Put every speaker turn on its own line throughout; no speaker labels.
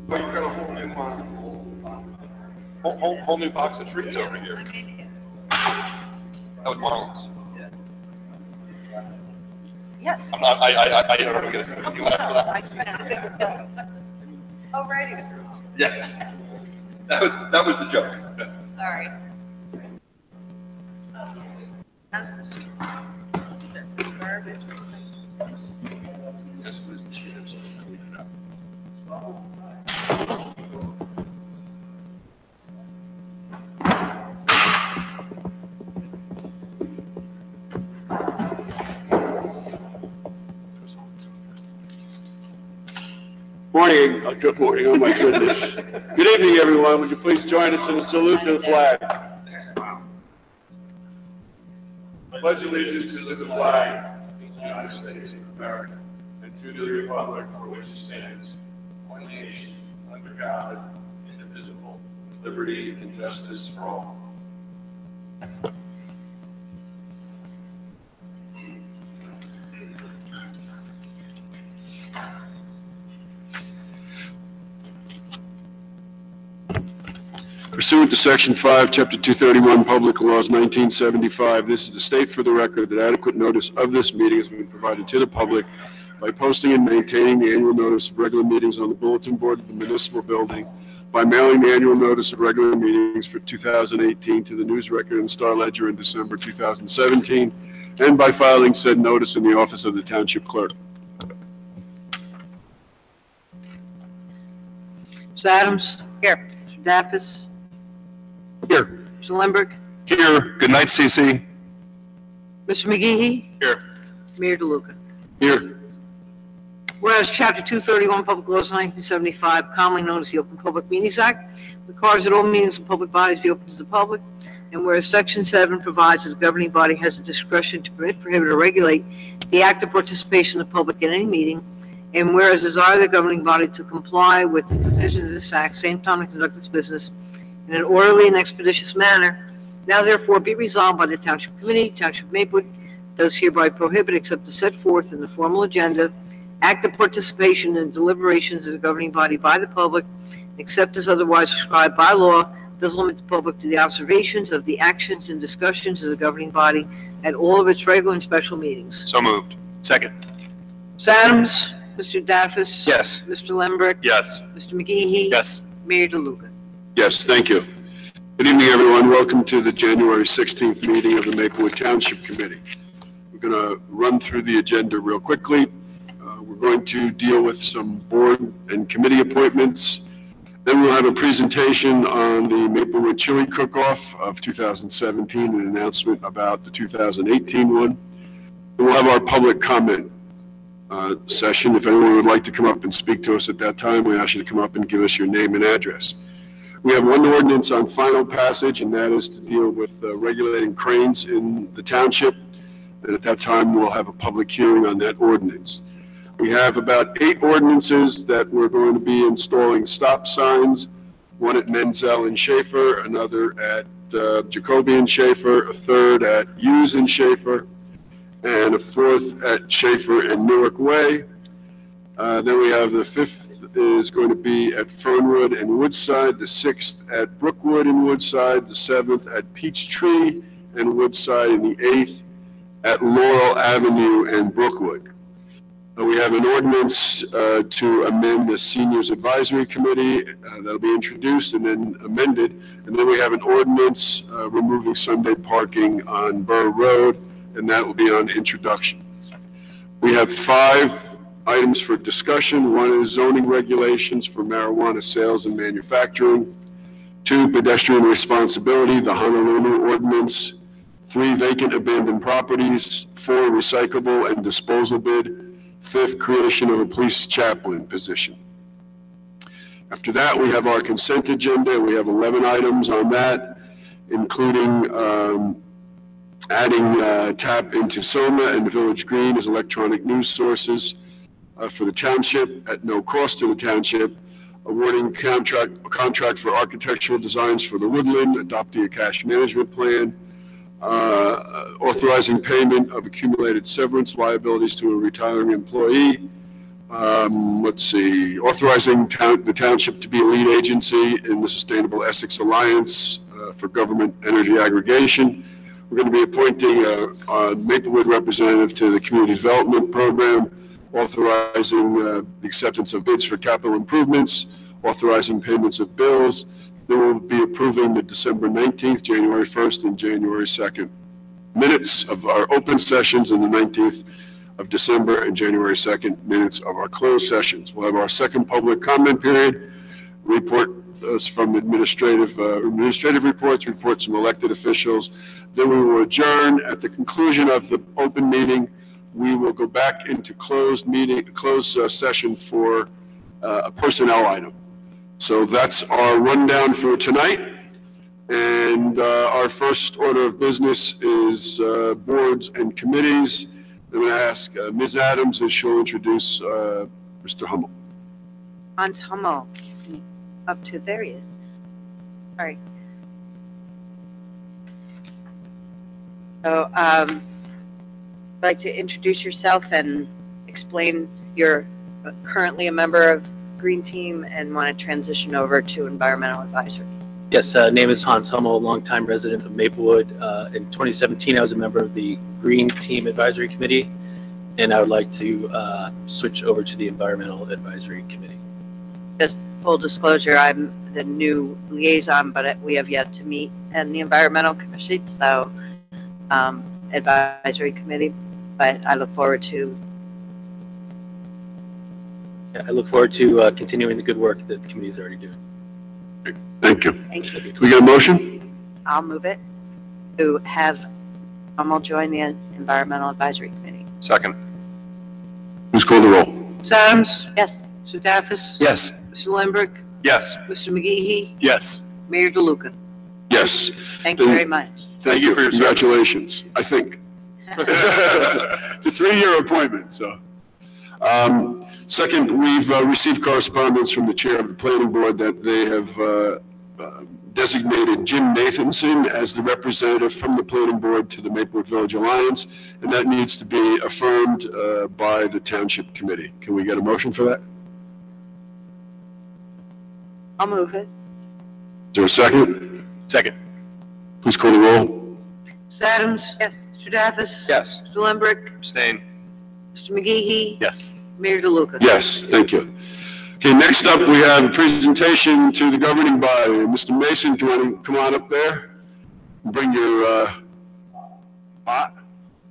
Well, you've got a whole new box of treats over here. That was Marlon's.
Yes.
I'm not. I don't know. You laughed for that.
I spent a bigger bill. Oh, right, it was.
Yes. That was the joke.
Sorry. That's the sheet. That's the garbage.
Yes, it is the sheet. So clean it up.
Morning. Good morning. Oh, my goodness. Good evening, everyone. Would you please join us in a salute to the flag? I pledge allegiance to the flag of the United States of America and to the republic for which it stands, one nation, under God, indivisible, with liberty and justice for all. Pursuant to Section 5, Chapter 231, Public Laws 1975, this is to state for the record that adequate notice of this meeting has been provided to the public by posting and maintaining the annual notice of regular meetings on the bulletin board of the municipal building, by mailing the annual notice of regular meetings for 2018 to the News Record and Star Ledger in December 2017, and by filing said notice in the office of the Township Clerk.
Mr. Adams? Here. Mr. Daffis?
Here.
Mr. Lindbergh?
Here. Good night, CC.
Mr. McGehee?
Here.
Mayor DeLuca?
Here.
Whereas Chapter 231, Public Laws 1975, commonly known as the Open Public Meetings Act, requires that all meetings of public bodies be open to the public, and whereas Section 7 provides that the governing body has the discretion to permit, prohibit, or regulate the active participation of the public in any meeting, and whereas desire the governing body to comply with the provisions of this act, same time to conduct its business in an orderly and expeditious manner, now therefore be resolved by the Township Committee, Township Maplewood, does hereby prohibit, except as set forth in the formal agenda, active participation in deliberations of the governing body by the public, except as otherwise prescribed by law, does limit the public to the observations of the actions and discussions of the governing body at all of its regular and special meetings.
So moved. Second.
Mr. Adams? Mr. Daffis?
Yes.
Mr. Lindbergh?
Yes.
Mr. McGehee?
Yes.
Mayor DeLuca?
Yes, thank you. Good evening, everyone. Welcome to the January 16th meeting of the Maplewood Township Committee. We're going to run through the agenda real quickly. We're going to deal with some board and committee appointments. Then we'll have a presentation on the Maplewood Chili Cook-Off of 2017, an announcement about the 2018 one. And we'll have our public comment session. If anyone would like to come up and speak to us at that time, we ask you to come up and give us your name and address. We have one ordinance on final passage, and that is to deal with regulating cranes in the township. And at that time, we'll have a public hearing on that ordinance. We have about 8 ordinances that we're going to be installing stop signs, one at Menzel and Schaefer, another at Jacoby and Schaefer, a third at Hughes and Schaefer, and a fourth at Schaefer and Newark Way. Then we have the 5th is going to be at Fernwood and Woodside, the 6th at Brookwood and Woodside, the 7th at Peachtree and Woodside, and the 8th at Laurel Avenue and Brookwood. We have an ordinance to amend the Seniors Advisory Committee that'll be introduced and then amended. And then we have an ordinance removing Sunday parking on Burr Road, and that will be on introduction. We have 5 items for discussion. 1 is zoning regulations for marijuana sales and manufacturing. 2, pedestrian responsibility, the Honolulu ordinance. 3, vacant abandoned properties. 4, recyclable and disposal bid. 5th, creation of a police chaplain position. After that, we have our consent agenda. We have 11 items on that, including adding TAP into SOMA and Village Green as electronic news sources for the township at no cost to the township, awarding contract for architectural designs for the Woodland, adopting a cash management plan, authorizing payment of accumulated severance liabilities to a retiring employee, Let's see, authorizing the township to be a lead agency in the Sustainable Essex Alliance for Government Energy Aggregation. We're going to be appointing a Maplewood representative to the Community Development Program, authorizing the acceptance of bids for capital improvements, authorizing payments of bills. Then we'll be approving the December 19th, January 1st, and January 2nd minutes of our open sessions, and the 19th of December and January 2nd minutes of our closed sessions. We'll have our second public comment period, reports from administrative reports, reports from elected officials. Then we will adjourn. At the conclusion of the open meeting, we will go back into closed session for a personnel item. So that's our rundown for tonight. And our first order of business is boards and committees. I'm going to ask Ms. Adams if she'll introduce Mr. Hummel.
Hans Hummel, up to, there he is. Sorry. So, I'd like to introduce yourself and explain you're currently a member of Green Team and want to transition over to Environmental Advisory.
Yes, name is Hans Hummel, longtime resident of Maplewood. In 2017, I was a member of the Green Team Advisory Committee, and I would like to switch over to the Environmental Advisory Committee.
Just full disclosure, I'm the new liaison, but we have yet to meet in the Environmental Commission, so Advisory Committee, but I look forward to.
Yeah, I look forward to continuing the good work that the committee is already doing.
Thank you.
Thank you.
Can we get a motion?
I'll move it to have Hummel join the Environmental Advisory Committee.
Second.
Please call the roll.
Ms. Adams?
Yes.
Mr. Daffis?
Yes.
Mr. Lambert?
Yes.
Mr. McGehee?
Yes.
Mayor DeLuca?
Yes.
Thank you very much.
Thank you for your congratulations, I think. It's a 3-year appointment, so. Second, we've received correspondence from the chair of the planning board that they have designated Jim Nathanson as the representative from the planning board to the Maplewood Village Alliance, and that needs to be affirmed by the Township Committee. Can we get a motion for that?
I'll move it.
Is there a second?
Second.
Please call the roll.
Ms. Adams?
Yes.
Mr. Daffis?
Yes.
Mr. Lambert?
Abstain.
Mr. McGehee?
Yes.
Mayor DeLuca?
Yes, thank you. Okay, next up, we have a presentation to the governing body. Mr. Mason, do you want to come on up there? Bring your pot.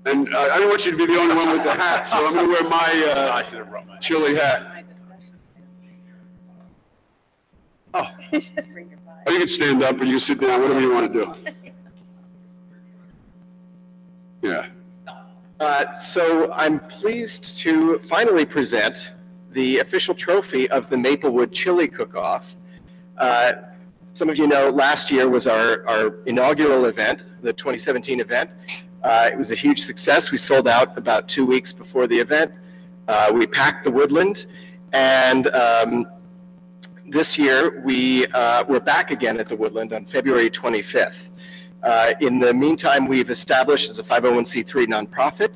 And I don't want you to be the only one with the hat, so I'm going to wear my chili hat. Oh, or you can stand up, or you can sit down, whatever you want to do. Yeah.
So I'm pleased to finally present the official trophy of the Maplewood Chili Cook-Off. Some of you know last year was our inaugural event, the 2017 event. It was a huge success. We sold out about 2 weeks before the event. We packed the Woodland, and this year we're back again at the Woodland on February 25th. In the meantime, we've established as a 501c3 nonprofit,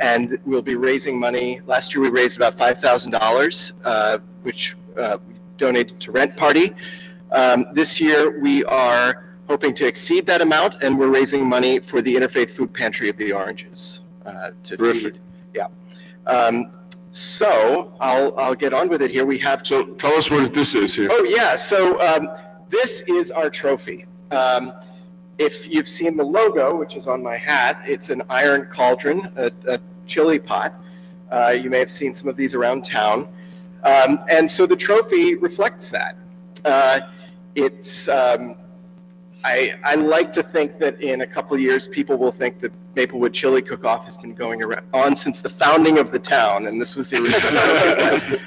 and we'll be raising money. Last year we raised about $5,000, which we donated to Rent Party. This year we are hoping to exceed that amount, and we're raising money for the Interfaith Food Pantry of the Oranges to
Terrific.
feed. Yeah. So I'll get on with it here. We have.
So tell us what this is here.
Oh yeah. So this is our trophy. If you've seen the logo, which is on my hat, it's an iron cauldron, a chili pot. You may have seen some of these around town. And so the trophy reflects that. I like to think that in a couple of years, people will think that Maplewood Chili Cook-Off has been going on since the founding of the town, and this was the original.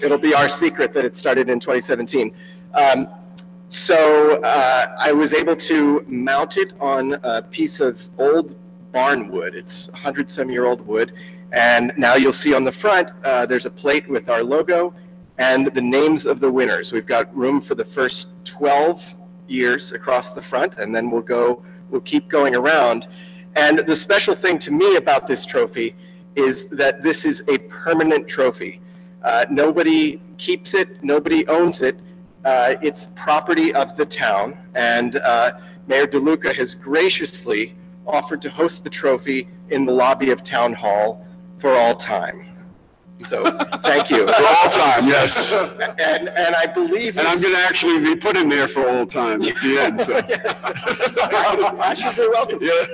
It'll be our secret that it started in 2017. So I was able to mount it on a piece of old barn wood. It's 100-some-year-old wood. And now you'll see on the front, there's a plate with our logo and the names of the winners. We've got room for the first 12 years across the front, and then we'll keep going around. And the special thing to me about this trophy is that this is a permanent trophy. Nobody keeps it, nobody owns it. It's property of the town, and Mayor DeLuca has graciously offered to host the trophy in the lobby of Town Hall for all time. So, thank you.
For all time, yes.
And I believe...
And I'm going to actually be put in there for all time at the end, so.
Ashes are welcome.
Yeah.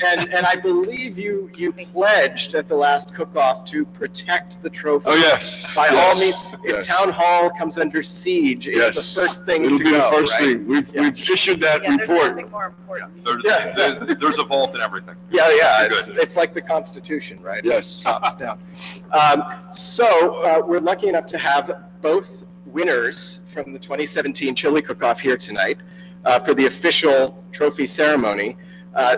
And I believe you pledged at the last cook-off to protect the trophy.
Oh, yes.
By all means,
yes.
if Town Hall comes under siege, it's
Yes.
the first thing
It'll
to
be
go,
the first
right?
thing. We've issued that
Yeah, there's
report.
something more important.
There's a vault and everything.
Yeah,
You're
it's,
good.
it's like the Constitution, right?
Yes.
Tops down. So we're lucky enough to have both winners from the 2017 Chili Cook-Off here tonight for the official trophy ceremony.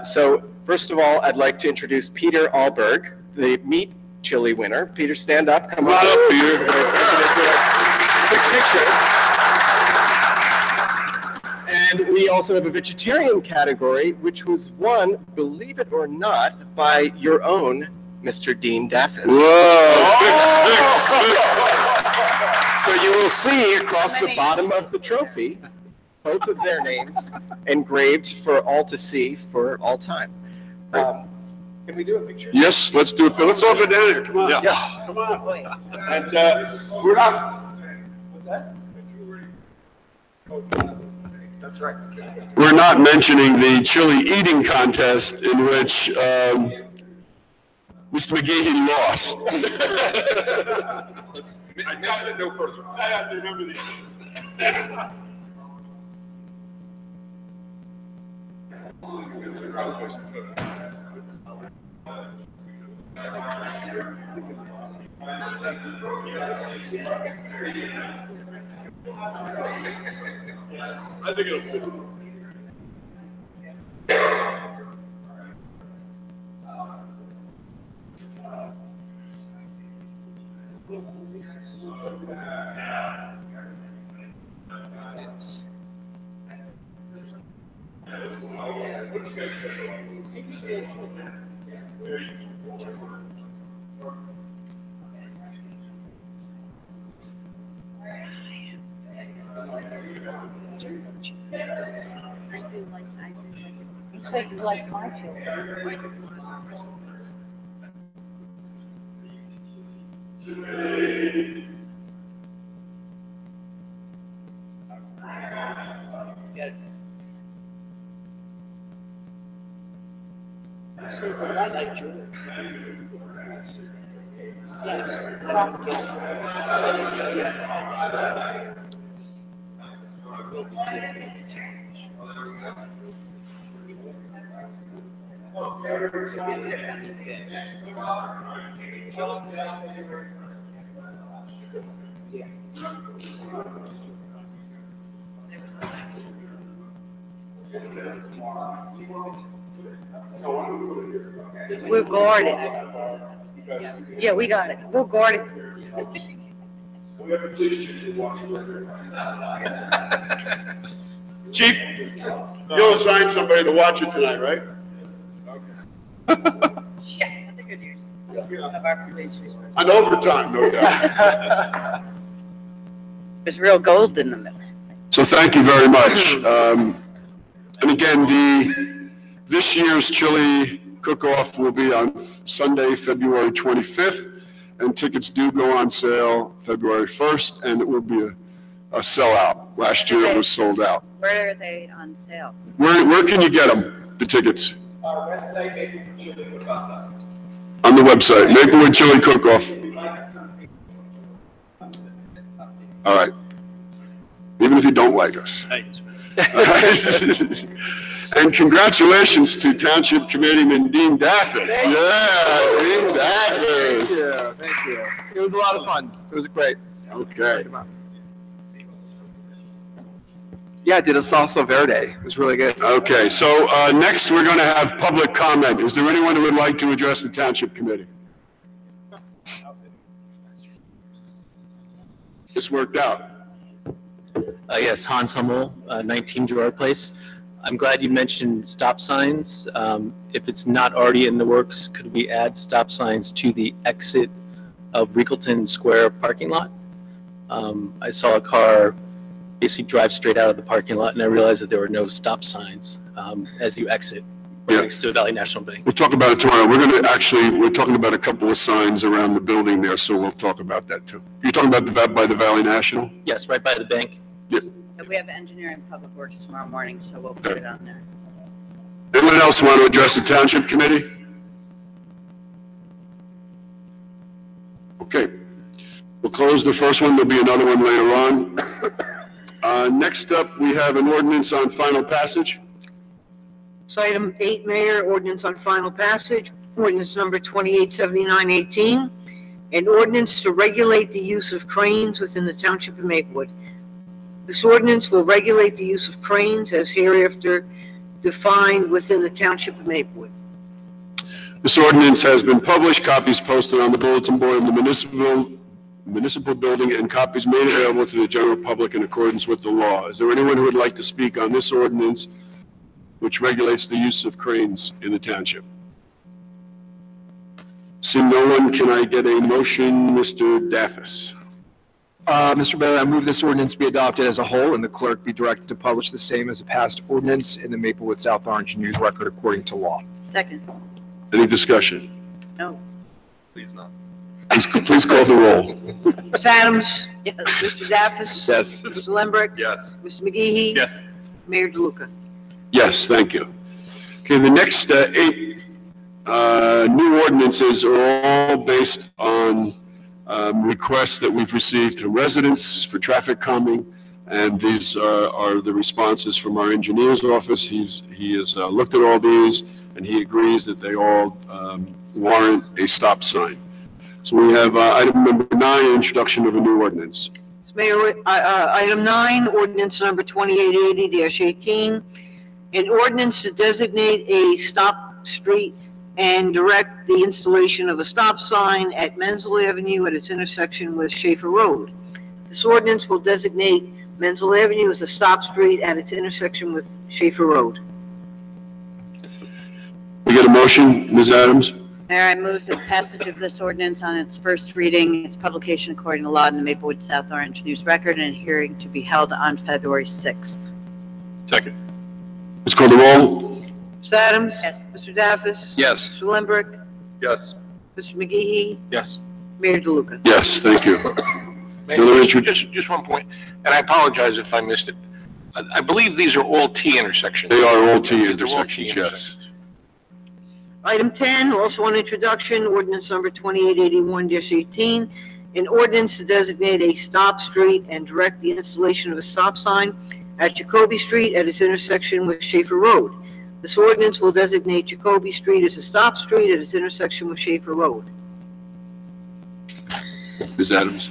So first of all, I'd like to introduce Peter Alberg, the meat chili winner. Peter, stand up. Come on up, Peter. Quick picture. And we also have a vegetarian category, which was won, believe it or not, by your own Mr. Dean Daffis.
Whoa, fix.
So you will see across the bottom of the trophy, both of their names engraved for all to see for all time. Can we do a picture?
Yes, let's do it. Let's all go down here. Come on.
Yeah.
Come on. And we're not.
What's that? That's right.
We're not mentioning the chili eating contest in which Mr. McGee lost.
Mention it no further.
I have to remember these. I think it'll fit.
You said you like my chili.
We're guarded. Yeah, we got it. We're guarded.
We have a police chief watching. Chief, you'll assign somebody to watch it tonight, right?
Yeah, that's a good news. Of our police resources.
On overtime, no doubt.
There's real gold in the middle.
So thank you very much. And again, this year's chili cook-off will be on Sunday, February 25th, and tickets do go on sale February 1st, and it will be a sellout. Last year it was sold out.
Where are they on sale?
Where can you get them, the tickets?
Our website, Maplewood Chili Cook-Off.
On the website, Maplewood Chili Cook-Off. All right. Even if you don't like us. And congratulations to Township Committeeman Dean Daffis. Yeah, Dean Daffis.
Thank you. It was a lot of fun. It was great.
Okay.
Yeah, I did a salsa verde. It was really good.
Okay, so next we're going to have public comment. Is there anyone who would like to address the Township Committee? This worked out.
Yes, Hans Hummel, 19 Gerard Place. I'm glad you mentioned stop signs. If it's not already in the works, could we add stop signs to the exit of Rickleton Square parking lot. I saw a car basically drive straight out of the parking lot, and I realized that there were no stop signs as you exit right
Yeah.
next to Valley National Bank.
We'll talk about it tomorrow. We're talking about a couple of signs around the building there, so we'll talk about that too. You're talking about by the Valley National?
Yes, right by the bank.
Yes.
We have engineering and public works tomorrow morning, so we'll put it on there.
Anyone else want to address the Township Committee? Okay. We'll close the first one. There'll be another one later on. Next up, we have an ordinance on final passage.
So item 8, Mayor, ordinance on final passage, ordinance number 287918, an ordinance to regulate the use of cranes within the Township of Maplewood. This ordinance will regulate the use of cranes as hereafter defined within the Township of Maplewood.
This ordinance has been published, copies posted on the bulletin board in the municipal building, and copies made available to the general public in accordance with the law. Is there anyone who would like to speak on this ordinance which regulates the use of cranes in the township? Seeing no one, can I get a motion, Mr. Daffis?
Mr. Mayor, I move this ordinance be adopted as a whole and the clerk be directed to publish the same as a past ordinance in the Maplewood South Orange News Record according to law.
Second.
Any discussion?
No.
Please not.
Please call the roll.
Ms. Adams?
Yes.
Mr. Daffis?
Yes.
Mr. Lembrick?
Yes.
Mr. McGehee?
Yes.
Mayor DeLuca?
Yes, thank you. Okay, the next 8 new ordinances are all based on requests that we've received from residents for traffic calming, and these are the responses from our engineer's office. He has looked at all these, and he agrees that they all warrant a stop sign. So we have item number 9, introduction of a new ordinance.
Mayor, item 9, ordinance number 2880-18, an ordinance to designate a stop street and direct the installation of a stop sign at Menzel Avenue at its intersection with Schaefer Road. This ordinance will designate Menzel Avenue as a stop street at its intersection with Schaefer Road.
We get a motion, Ms. Adams?
Mayor, I move the passage of this ordinance on its first reading, its publication according to law in the Maplewood South Orange News Record, and a hearing to be held on February 6th.
Second.
Let's call the roll.
Ms. Adams?
Yes.
Mr. Daffis?
Yes.
Mr. Lembrick?
Yes.
Mr. McGehee?
Yes.
Mayor DeLuca?
Yes, thank you.
Mayor, just one point, and I apologize if I missed it. I believe these are all T intersections.
They are all T
They're all
intersections,
T
yes.
Item 10, also on introduction, ordinance number 2881-18, an ordinance to designate a stop street and direct the installation of a stop sign at Jacoby Street at its intersection with Schaefer Road. This ordinance will designate Jacoby Street as a stop street at its intersection with Schaefer Road.
Ms. Adams?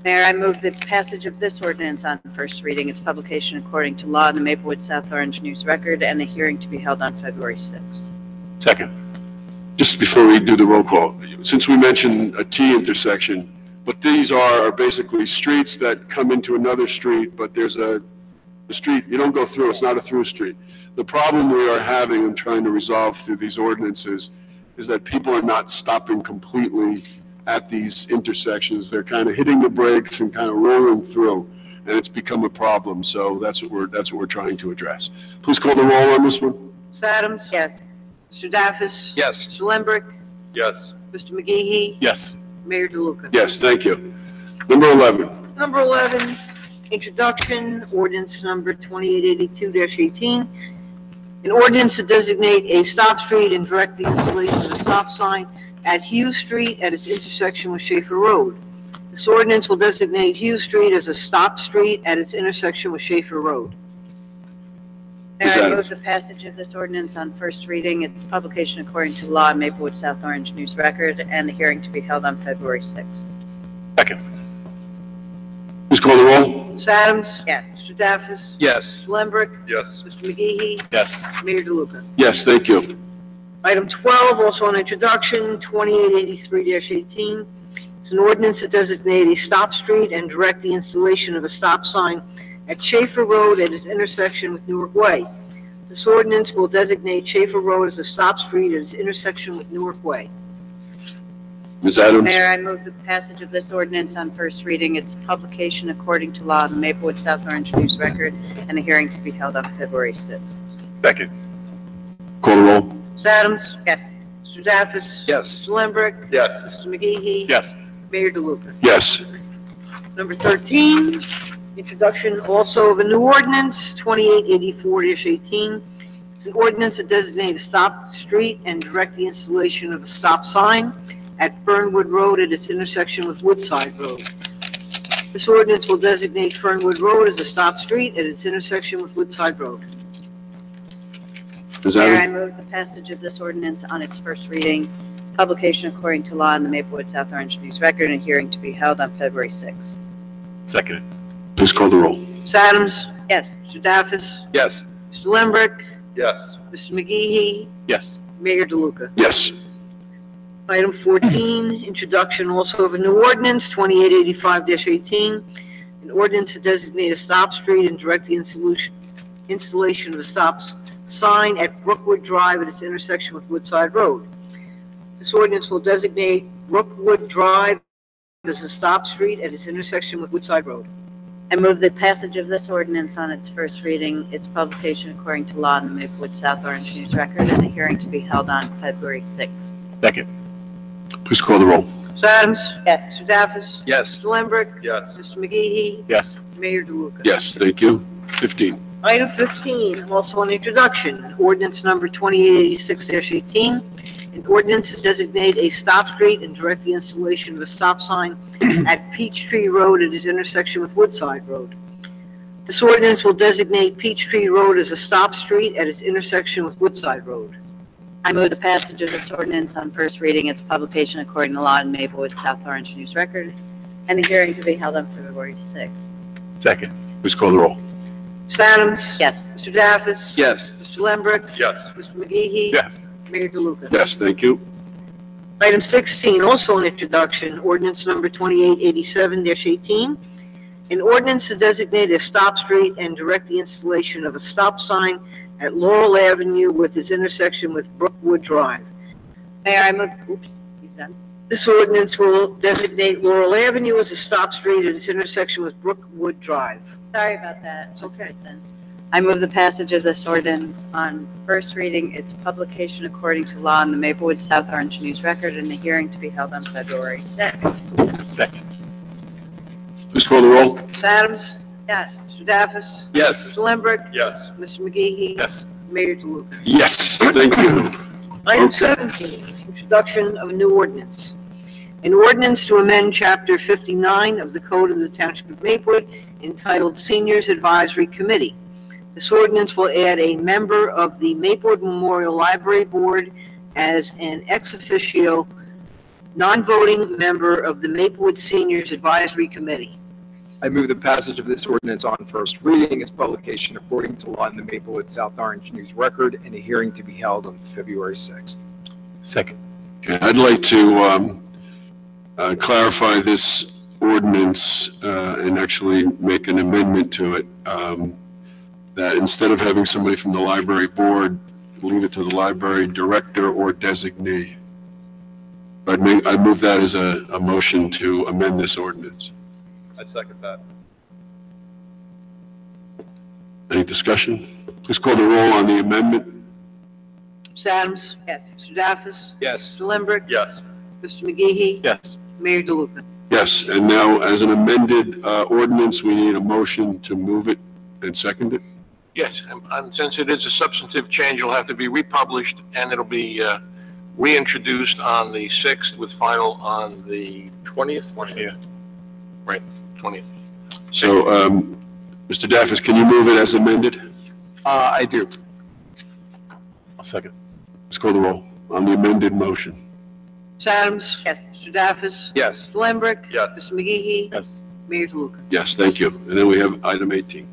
Mayor, I move the passage of this ordinance on first reading, its publication according to law in the Maplewood South Orange News Record, and a hearing to be held on February 6th.
Second.
Just before we do the roll call, since we mentioned a T intersection, what these are basically streets that come into another street, but there's a street, you don't go through, it's not a through street. The problem we are having and trying to resolve through these ordinances is that people are not stopping completely at these intersections. They're kind of hitting the brakes and kind of rolling through, and it's become a problem. So that's what we're trying to address. Please call the roll on this one.
Ms. Adams?
Yes.
Mr. Daffis?
Yes.
Mr. Lembrick?
Yes.
Mr. McGehee?
Yes.
Mayor DeLuca?
Yes, thank you. Number 11.
Number 11, introduction, ordinance number 2882-18, an ordinance to designate a stop street and direct the installation of a stop sign at Hughes Street at its intersection with Schaefer Road. This ordinance will designate Hughes Street as a stop street at its intersection with Schaefer Road.
Ms.
Mayor, I
Adams.
move the passage of this ordinance on first reading, its publication according to law in Maplewood South Orange News Record, and a hearing to be held on February 6th.
Second.
Please call the roll.
Ms. Adams?
Yes.
Mr. Daffis?
Yes.
Mr. Lembrick?
Yes.
Mr. McGehee?
Yes.
Mayor DeLuca?
Yes, thank you.
Item 12, also on introduction, 2883-18. It's an ordinance to designate a stop street and direct the installation of a stop sign at Schaefer Road at its intersection with Newark Way. This ordinance will designate Schaefer Road as a stop street at its intersection with Newark Way.
Ms. Adams?
Mayor, I move the passage of this ordinance on first reading, its publication according to law in the Maplewood South Orange News Record, and a hearing to be held on February 6th.
Second.
Call the roll.
Ms. Adams?
Yes.
Mr. Daffis?
Yes.
Mr. Lambrecht?
Yes.
Mr. McGee?
Yes.
Mayor DeLuca?
Yes.
Number 13, introduction also of a new ordinance, 2884-18. It's an ordinance that designates a stop street and direct the installation of a stop sign at Fernwood Road at its intersection with Woodside Road. This ordinance will designate Fernwood Road as a stop street at its intersection with Woodside Road.
Ms.
Mayor, I
Adams?
move the passage of this ordinance on its first reading, its publication according to law in the Maplewood South Orange News Record, and a hearing to be held on February 6th.
Second.
Please call the roll.
Ms. Adams?
Yes.
Mr. Daffis?
Yes.
Mr. Lambrecht?
Yes.
Mr. McGee?
Yes.
Mayor DeLuca?
Yes.
Item 14, introduction also of a new ordinance, 2885-18, an ordinance to designate a stop street and direct the installation of a stop sign at Brookwood Drive at its intersection with Woodside Road. This ordinance will designate Brookwood Drive as a stop street at its intersection with Woodside Road.
I move the passage of this ordinance on its first reading, its publication according to law in the Maplewood South Orange News Record, and a hearing to be held on February 6th.
Second.
Please call the roll.
Ms. Adams?
Yes.
Mr. Daffis?
Yes.
Mr. Lambrecht?
Yes.
Mr. McGee?
Yes.
Mayor DeLuca?
Yes, thank you. 15.
Item 15, also an introduction, ordinance number 2886-18, an ordinance to designate a stop street and direct the installation of a stop sign at Peachtree Road at its intersection with Woodside Road. This ordinance will designate Peachtree Road as a stop street at its intersection with Woodside Road.
I move the passage of this ordinance on first reading, its publication according to law in Maplewood South Orange News Record, and a hearing to be held on February 6th.
Second.
Please call the roll.
Ms. Adams?
Yes.
Mr. Daffis?
Yes.
Mr. Lambrecht?
Yes.
Mr. McGee?
Yes.
Mayor DeLuca?
Yes, thank you.
Item 16, also an introduction, ordinance number 2887-18, an ordinance to designate a stop street and direct the installation of a stop sign at Laurel Avenue with its intersection with Brookwood Drive.
Mayor, I move, oops, you done?
This ordinance will designate Laurel Avenue as a stop street at its intersection with Brookwood Drive.
Sorry about that. Just
Okay.
fits in. I move the passage of this ordinance on first reading, its publication according to law in the Maplewood South Orange News Record, and a hearing to be held on February 6th.
Second.
Please call the roll.
Ms. Adams?
Yes.
Mr. Daffis?
Yes.
Mr. Lambrecht?
Yes.
Mr. McGee?
Yes.
Mayor DeLuca?
Yes, thank you.
Item 17, introduction of a new ordinance. An ordinance to amend Chapter 59 of the Code of the Township of Maplewood entitled Seniors Advisory Committee. This ordinance will add a member of the Maplewood Memorial Library Board as an ex officio, non-voting member of the Maplewood Seniors Advisory Committee.
I move the passage of this ordinance on first reading, its publication according to law in the Maplewood South Orange News Record, and a hearing to be held on February 6th.
Second.
Okay, I'd like to clarify this ordinance and actually make an amendment to it, that instead of having somebody from the library board, leave it to the library director or designee. I'd move that as a motion to amend this ordinance.
I'd second that.
Any discussion? Please call the roll on the amendment.
Ms. Adams?
Yes.
Mr. Daffis?
Yes.
Mr. Lambrecht?
Yes.
Mr. McGee?
Yes.
Mayor DeLuca?
Yes, and now as an amended ordinance, we need a motion to move it and second it.
Yes, and since it is a substantive change, it'll have to be republished, and it'll be reintroduced on the 6th with final on the 20th? 20th. Right, 20th.
So, Mr. Daffis, can you move it as amended?
I do.
I'll second.
Let's call the roll on the amended motion.
Ms. Adams?
Yes.
Mr. Daffis?
Yes.
Mr. Lambrecht?
Yes.
Mr. McGee?
Yes.
Mayor DeLuca?
Yes, thank you. And then we have item 18.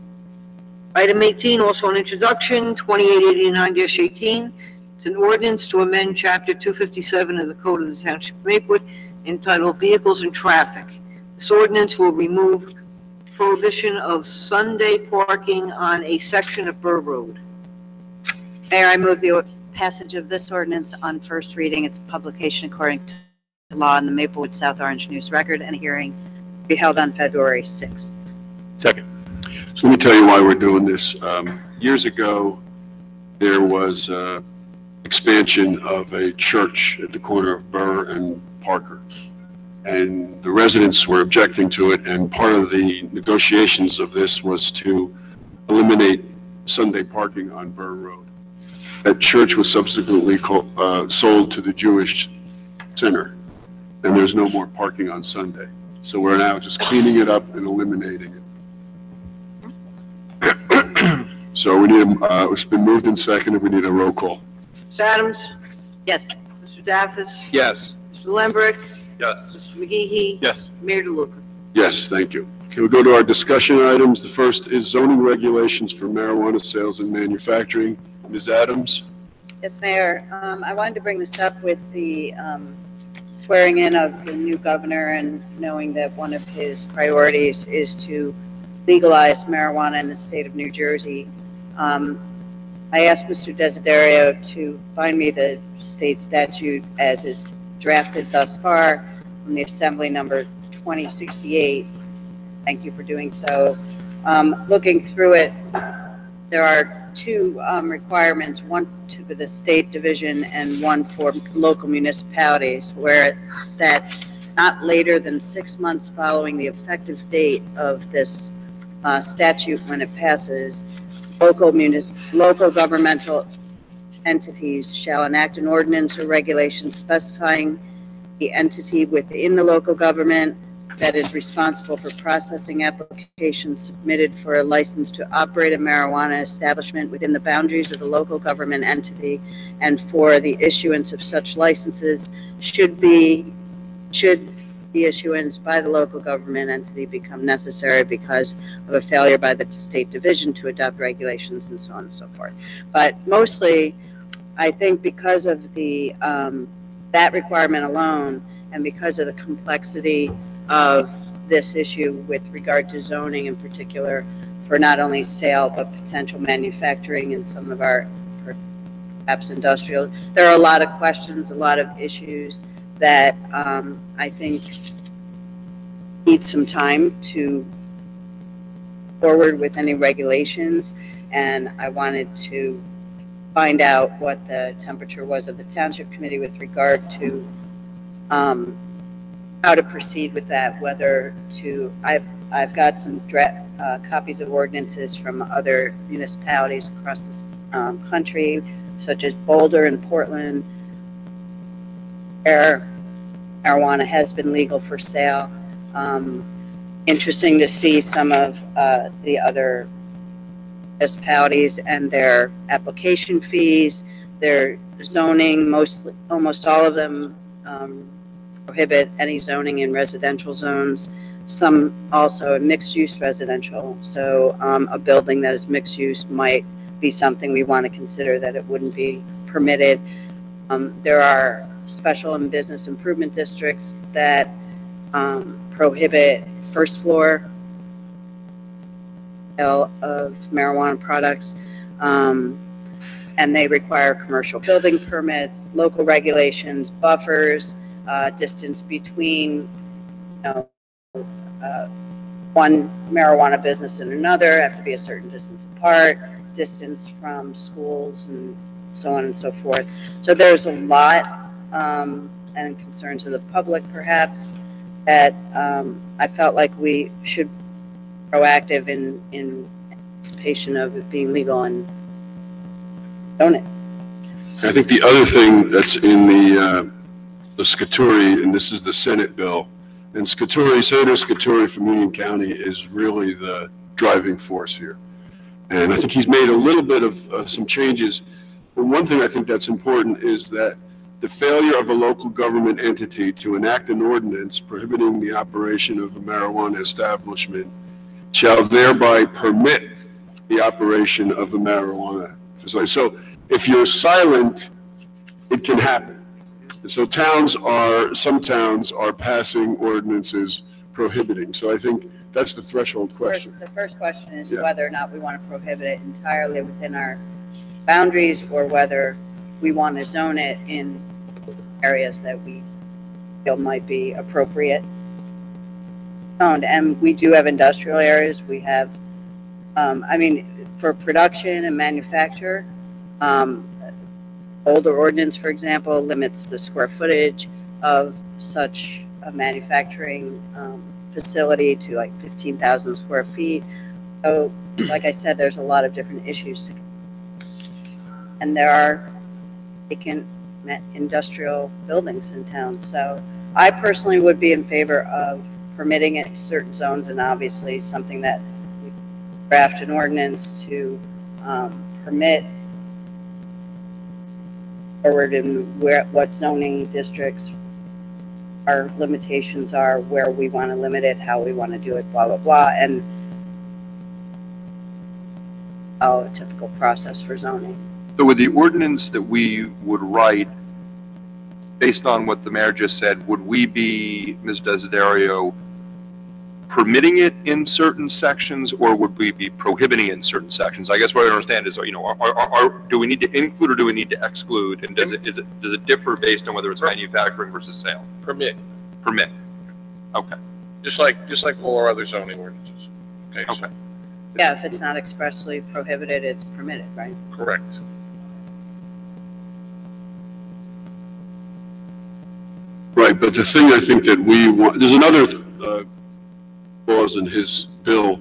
Item 18, also an introduction, 2889-18. It's an ordinance to amend Chapter 257 of the Code of the Township of Maplewood entitled Vehicles and Traffic. This ordinance will remove prohibition of Sunday parking on a section of Burr Road.
Mayor, I move the passage of this ordinance on first reading, its publication according to law in the Maplewood South Orange News Record, and a hearing be held on February 6th.
Second.
So let me tell you why we're doing this. Years ago, there was expansion of a church at the corner of Burr and Parker. And the residents were objecting to it, and part of the negotiations of this was to eliminate Sunday parking on Burr Road. That church was subsequently sold to the Jewish Center, and there's no more parking on Sunday. So we're now just cleaning it up and eliminating it. So we need it's been moved and seconded, we need a roll call.
Ms. Adams?
Yes.
Mr. Daffis?
Yes.
Mr. Lambert?
Yes.
Mr. McGee?
Yes.
Mayor DeLuca?
Yes, thank you. Okay, we'll go to our discussion items. The first is zoning regulations for marijuana sales and manufacturing. Ms. Adams?
Yes, Mayor. I wanted to bring this up with the swearing in of the new governor, and knowing that one of his priorities is to legalize marijuana in the state of New Jersey. I asked Mr. Desiderio to find me the state statute as is drafted thus far from the Assembly number 2068. Thank you for doing so. Looking through it, there are two requirements, one to the state division and one for local municipalities, where that not later than 6 months following the effective date of this statute when it passes, local governmental entities shall enact an ordinance or regulation specifying the entity within the local government that is responsible for processing applications submitted for a license to operate a marijuana establishment within the boundaries of the local government entity, and for the issuance of such licenses should the issuance by the local government entity become necessary because of a failure by the state division to adopt regulations and so on and so forth. But mostly, I think because of the that requirement alone, and because of the complexity of this issue with regard to zoning in particular, for not only sale but potential manufacturing and some of our perhaps industrial, there are a lot of questions, a lot of issues that I think need some time to forward with any regulations, and I wanted to find out what the temperature was of the Township Committee with regard to how to proceed with that, whether to, I've got some draft copies of ordinances from other municipalities across this country, such as Boulder and Portland, where marijuana has been legal for sale. Interesting to see some of the other municipalities and their application fees, their zoning. Almost all of them prohibit any zoning in residential zones. Some also in mixed-use residential. So a building that is mixed use might be something we want to consider that it wouldn't be permitted. There are special and business improvement districts that prohibit first floor sale of marijuana products, and they require commercial building permits, local regulations, buffers, distance between one marijuana business and another have to be a certain distance apart, distance from schools, and so on and so forth. So there's a lot, and concern to the public perhaps, that I felt like we should be proactive in anticipation of it being legal and own it.
I think the other thing that's in the Scuturi, and this is the Senate bill, and Senator Scuturi from Union County is really the driving force here. And I think he's made a little bit of some changes. But one thing I think that's important is that the failure of a local government entity to enact an ordinance prohibiting the operation of a marijuana establishment shall thereby permit the operation of a marijuana facility. So if you're silent, it can happen. So some towns are passing ordinances prohibiting. So I think that's the threshold question.
The first question is
Yeah.
whether or not we want to prohibit it entirely within our boundaries, or whether we want to zone it in areas that we feel might be appropriate. And we do have industrial areas. We have, I mean, for production and manufacture, older ordinance, for example, limits the square footage of such a manufacturing facility to like 15,000 square feet. So, like I said, there's a lot of different issues and there are vacant industrial buildings in town. So I personally would be in favor of permitting it in certain zones, and obviously something that we draft an ordinance to permit forward in what zoning districts our limitations are, where we want to limit it, how we want to do it, blah, blah, blah, and a typical process for zoning.
So with the ordinance that we would write, based on what the mayor just said, would we be, Ms. Desiderio, permitting it in certain sections, or would we be prohibiting it in certain sections? I guess what I don't understand is, you know, do we need to include or do we need to exclude? And does it differ based on whether it's manufacturing versus sale?
Permit,
Permit. Okay.
just like all our other zoning ordinances. Okay.
Okay.
Yeah, if it's not expressly prohibited, it's permitted, right?
Correct.
Right, but the thing I think that we want, there's another clause in his bill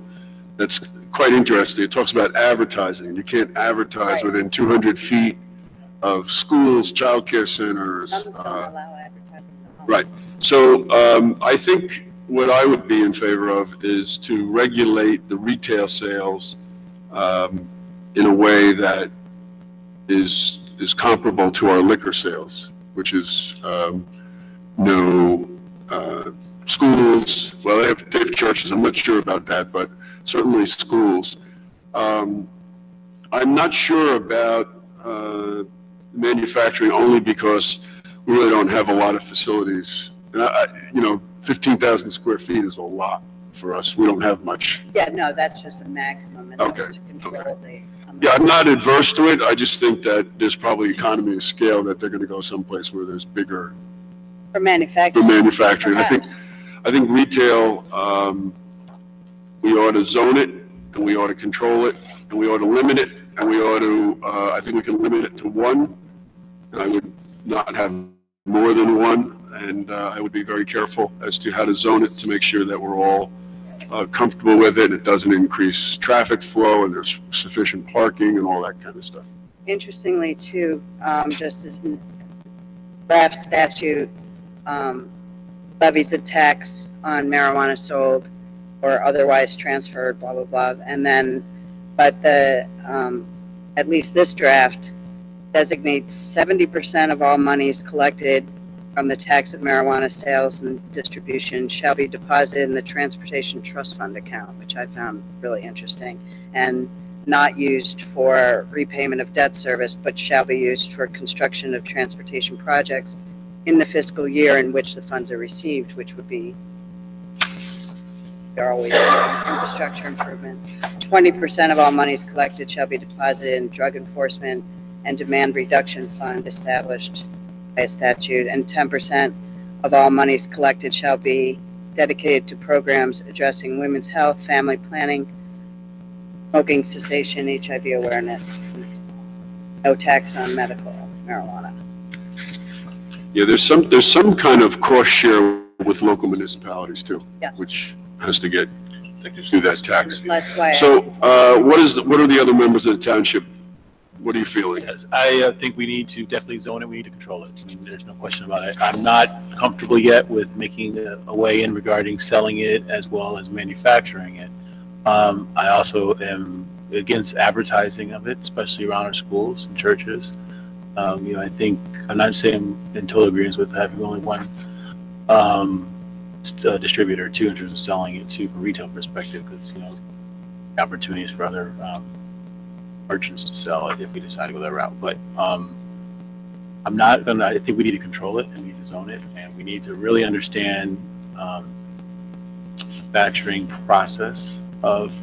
that's quite interesting. It talks about advertising. You can't advertise
Right.
within 200 feet of schools, childcare centers.
Some don't allow advertising in the homes.
Right. So I think what I would be in favor of is to regulate the retail sales in a way that is comparable to our liquor sales, which is no schools. Well, they have churches. I'm not sure about that, but certainly schools. I'm not sure about manufacturing, only because we really don't have a lot of facilities. You know, 15,000 square feet is a lot for us. We don't have much.
Yeah, no, that's just a maximum, and
Okay.
that's to control the.
Yeah, I'm not adverse to it. I just think that there's probably economy of scale that they're going to go someplace where there's bigger
For
for
manufacturing.
manufacturing.
Perhaps.
I think retail, we ought to zone it, and we ought to control it, and we ought to limit it, and we ought to, I think we can limit it to one. And I would not have more than one, and I would be very careful as to how to zone it to make sure that we're all comfortable with it. It doesn't increase traffic flow, and there's sufficient parking and all that kind of stuff.
Interestingly, too, just as draft statute levies a tax on marijuana sold or otherwise transferred, blah, blah, blah. And then, but the, at least this draft designates 70% of all monies collected from the tax of marijuana sales and distribution shall be deposited in the Transportation Trust Fund account, which I found really interesting, and not used for repayment of debt service, but shall be used for construction of transportation projects in the fiscal year in which the funds are received, which would be, they're always infrastructure improvements. 20% of all monies collected shall be deposited in drug enforcement and demand reduction fund established by a statute, and 10% of all monies collected shall be dedicated to programs addressing women's health, family planning, smoking cessation, HIV awareness. No tax on medical marijuana.
Yeah, there's some kind of cross share with local municipalities too,
Yes.
which has to get through that tax.
That's why.
So, what are the other members of the township? What are you feeling?
Yes, I think we need to definitely zone it. We need to control it. I mean, there's no question about it. I'm not comfortable yet with making a way in regarding selling it as well as manufacturing it. I also am against advertising of it, especially around our schools and churches. You know, I think, I'm not saying I'm in total agreement with having only one distributor too in terms of selling it too from a retail perspective, because, you know, opportunities for other merchants to sell it if we decide to go that route. But I'm not gonna, I think we need to control it and we need to zone it, and we need to really understand manufacturing process of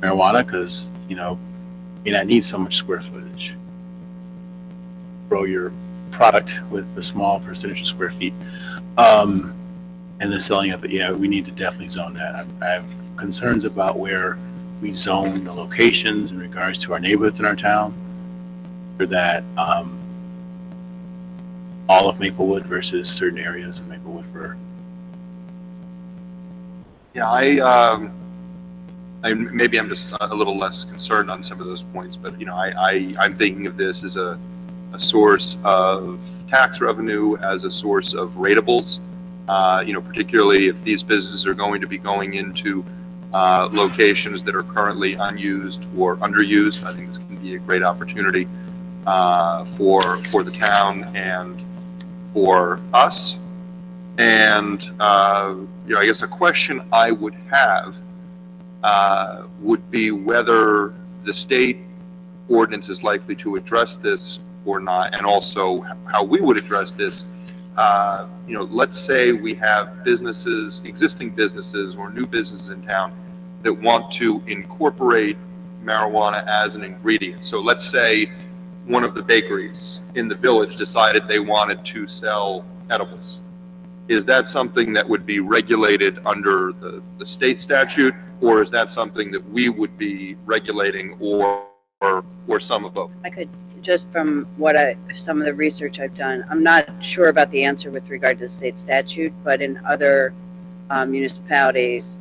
marijuana, because, you know, you may not need so much square footage. Grow your product with a small percentage of square feet.
And the selling of it, yeah, we need to definitely zone that. I have concerns about where we zone the locations in regards to our neighborhoods in our town, or that all of Maplewood versus certain areas of Maplewood for.
Yeah, maybe I'm just a little less concerned on some of those points, but I'm thinking of this as a source of tax revenue, as a source of ratables. Particularly if these businesses are going to be going into locations that are currently unused or underused. I think this can be a great opportunity for the town and for us. And I guess a question I would have would be whether the state ordinance is likely to address this or not, and also how we would address this. Let's say we have businesses, existing businesses or new businesses in town that want to incorporate marijuana as an ingredient. So let's say one of the bakeries in the village decided they wanted to sell edibles. Is that something that would be regulated under the state statute, or is that something that we would be regulating, or some of both?
I could, just from some of the research I've done, I'm not sure about the answer with regard to the state statute, but in other municipalities,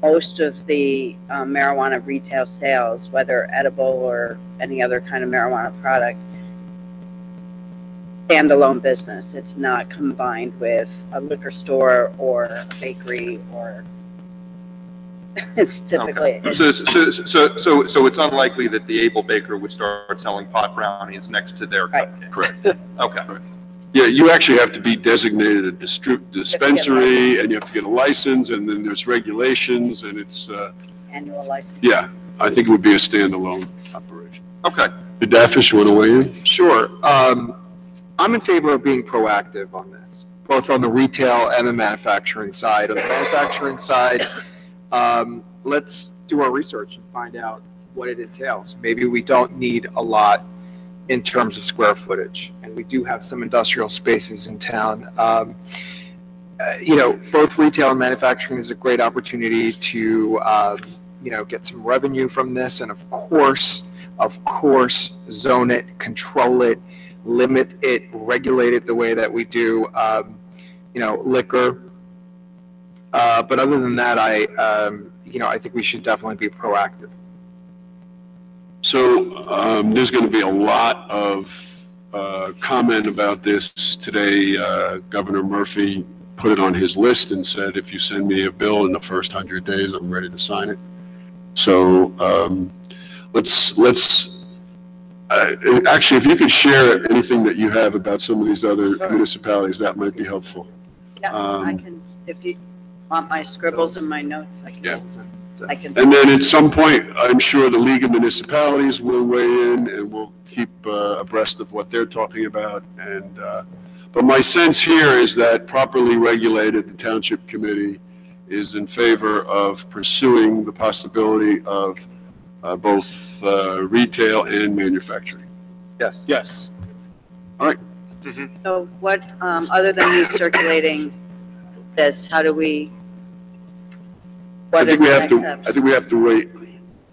most of the marijuana retail sales, whether edible or any other kind of marijuana product, standalone business. It's not combined with a liquor store or a bakery, or it's typically.
Okay. So it's unlikely that the Able Baker would start selling pot brownies next to their cupcake.
Correct.
Okay.
Yeah, you actually have to be designated a dispensary, and you have to get a license, and then there's regulations, and it's,
Annual license.
yeah, I think it would be a standalone operation.
Okay.
Did Dafish want to weigh in?
Sure. I'm in favor of being proactive on this, both on the retail and the manufacturing side. On the manufacturing side, let's do our research and find out what it entails. Maybe we don't need a lot in terms of square footage, and we do have some industrial spaces in town. Both retail and manufacturing is a great opportunity to, get some revenue from this, and of course, zone it, control it, limit it, regulate it the way that we do, liquor. But other than that, I think we should definitely be proactive.
So there's going to be a lot of comment about this today. Governor Murphy put it on his list and said, if you send me a bill in the first 100 days, I'm ready to sign it. So let's actually, if you could share anything that you have about some of these other municipalities, that might be helpful.
Yeah, I can, if you want my scribbles and my notes, I can.
Yeah.
I can.
And then at some point, I'm sure the League of Municipalities will weigh in, and we'll keep abreast of what they're talking about. And but my sense here is that properly regulated, the Township Committee is in favor of pursuing the possibility of both retail and manufacturing.
Yes.
Yes.
All right.
Mm-hmm.
So what, other than me circulating this, how do we?
I think we have to.
Steps?
I think we have to wait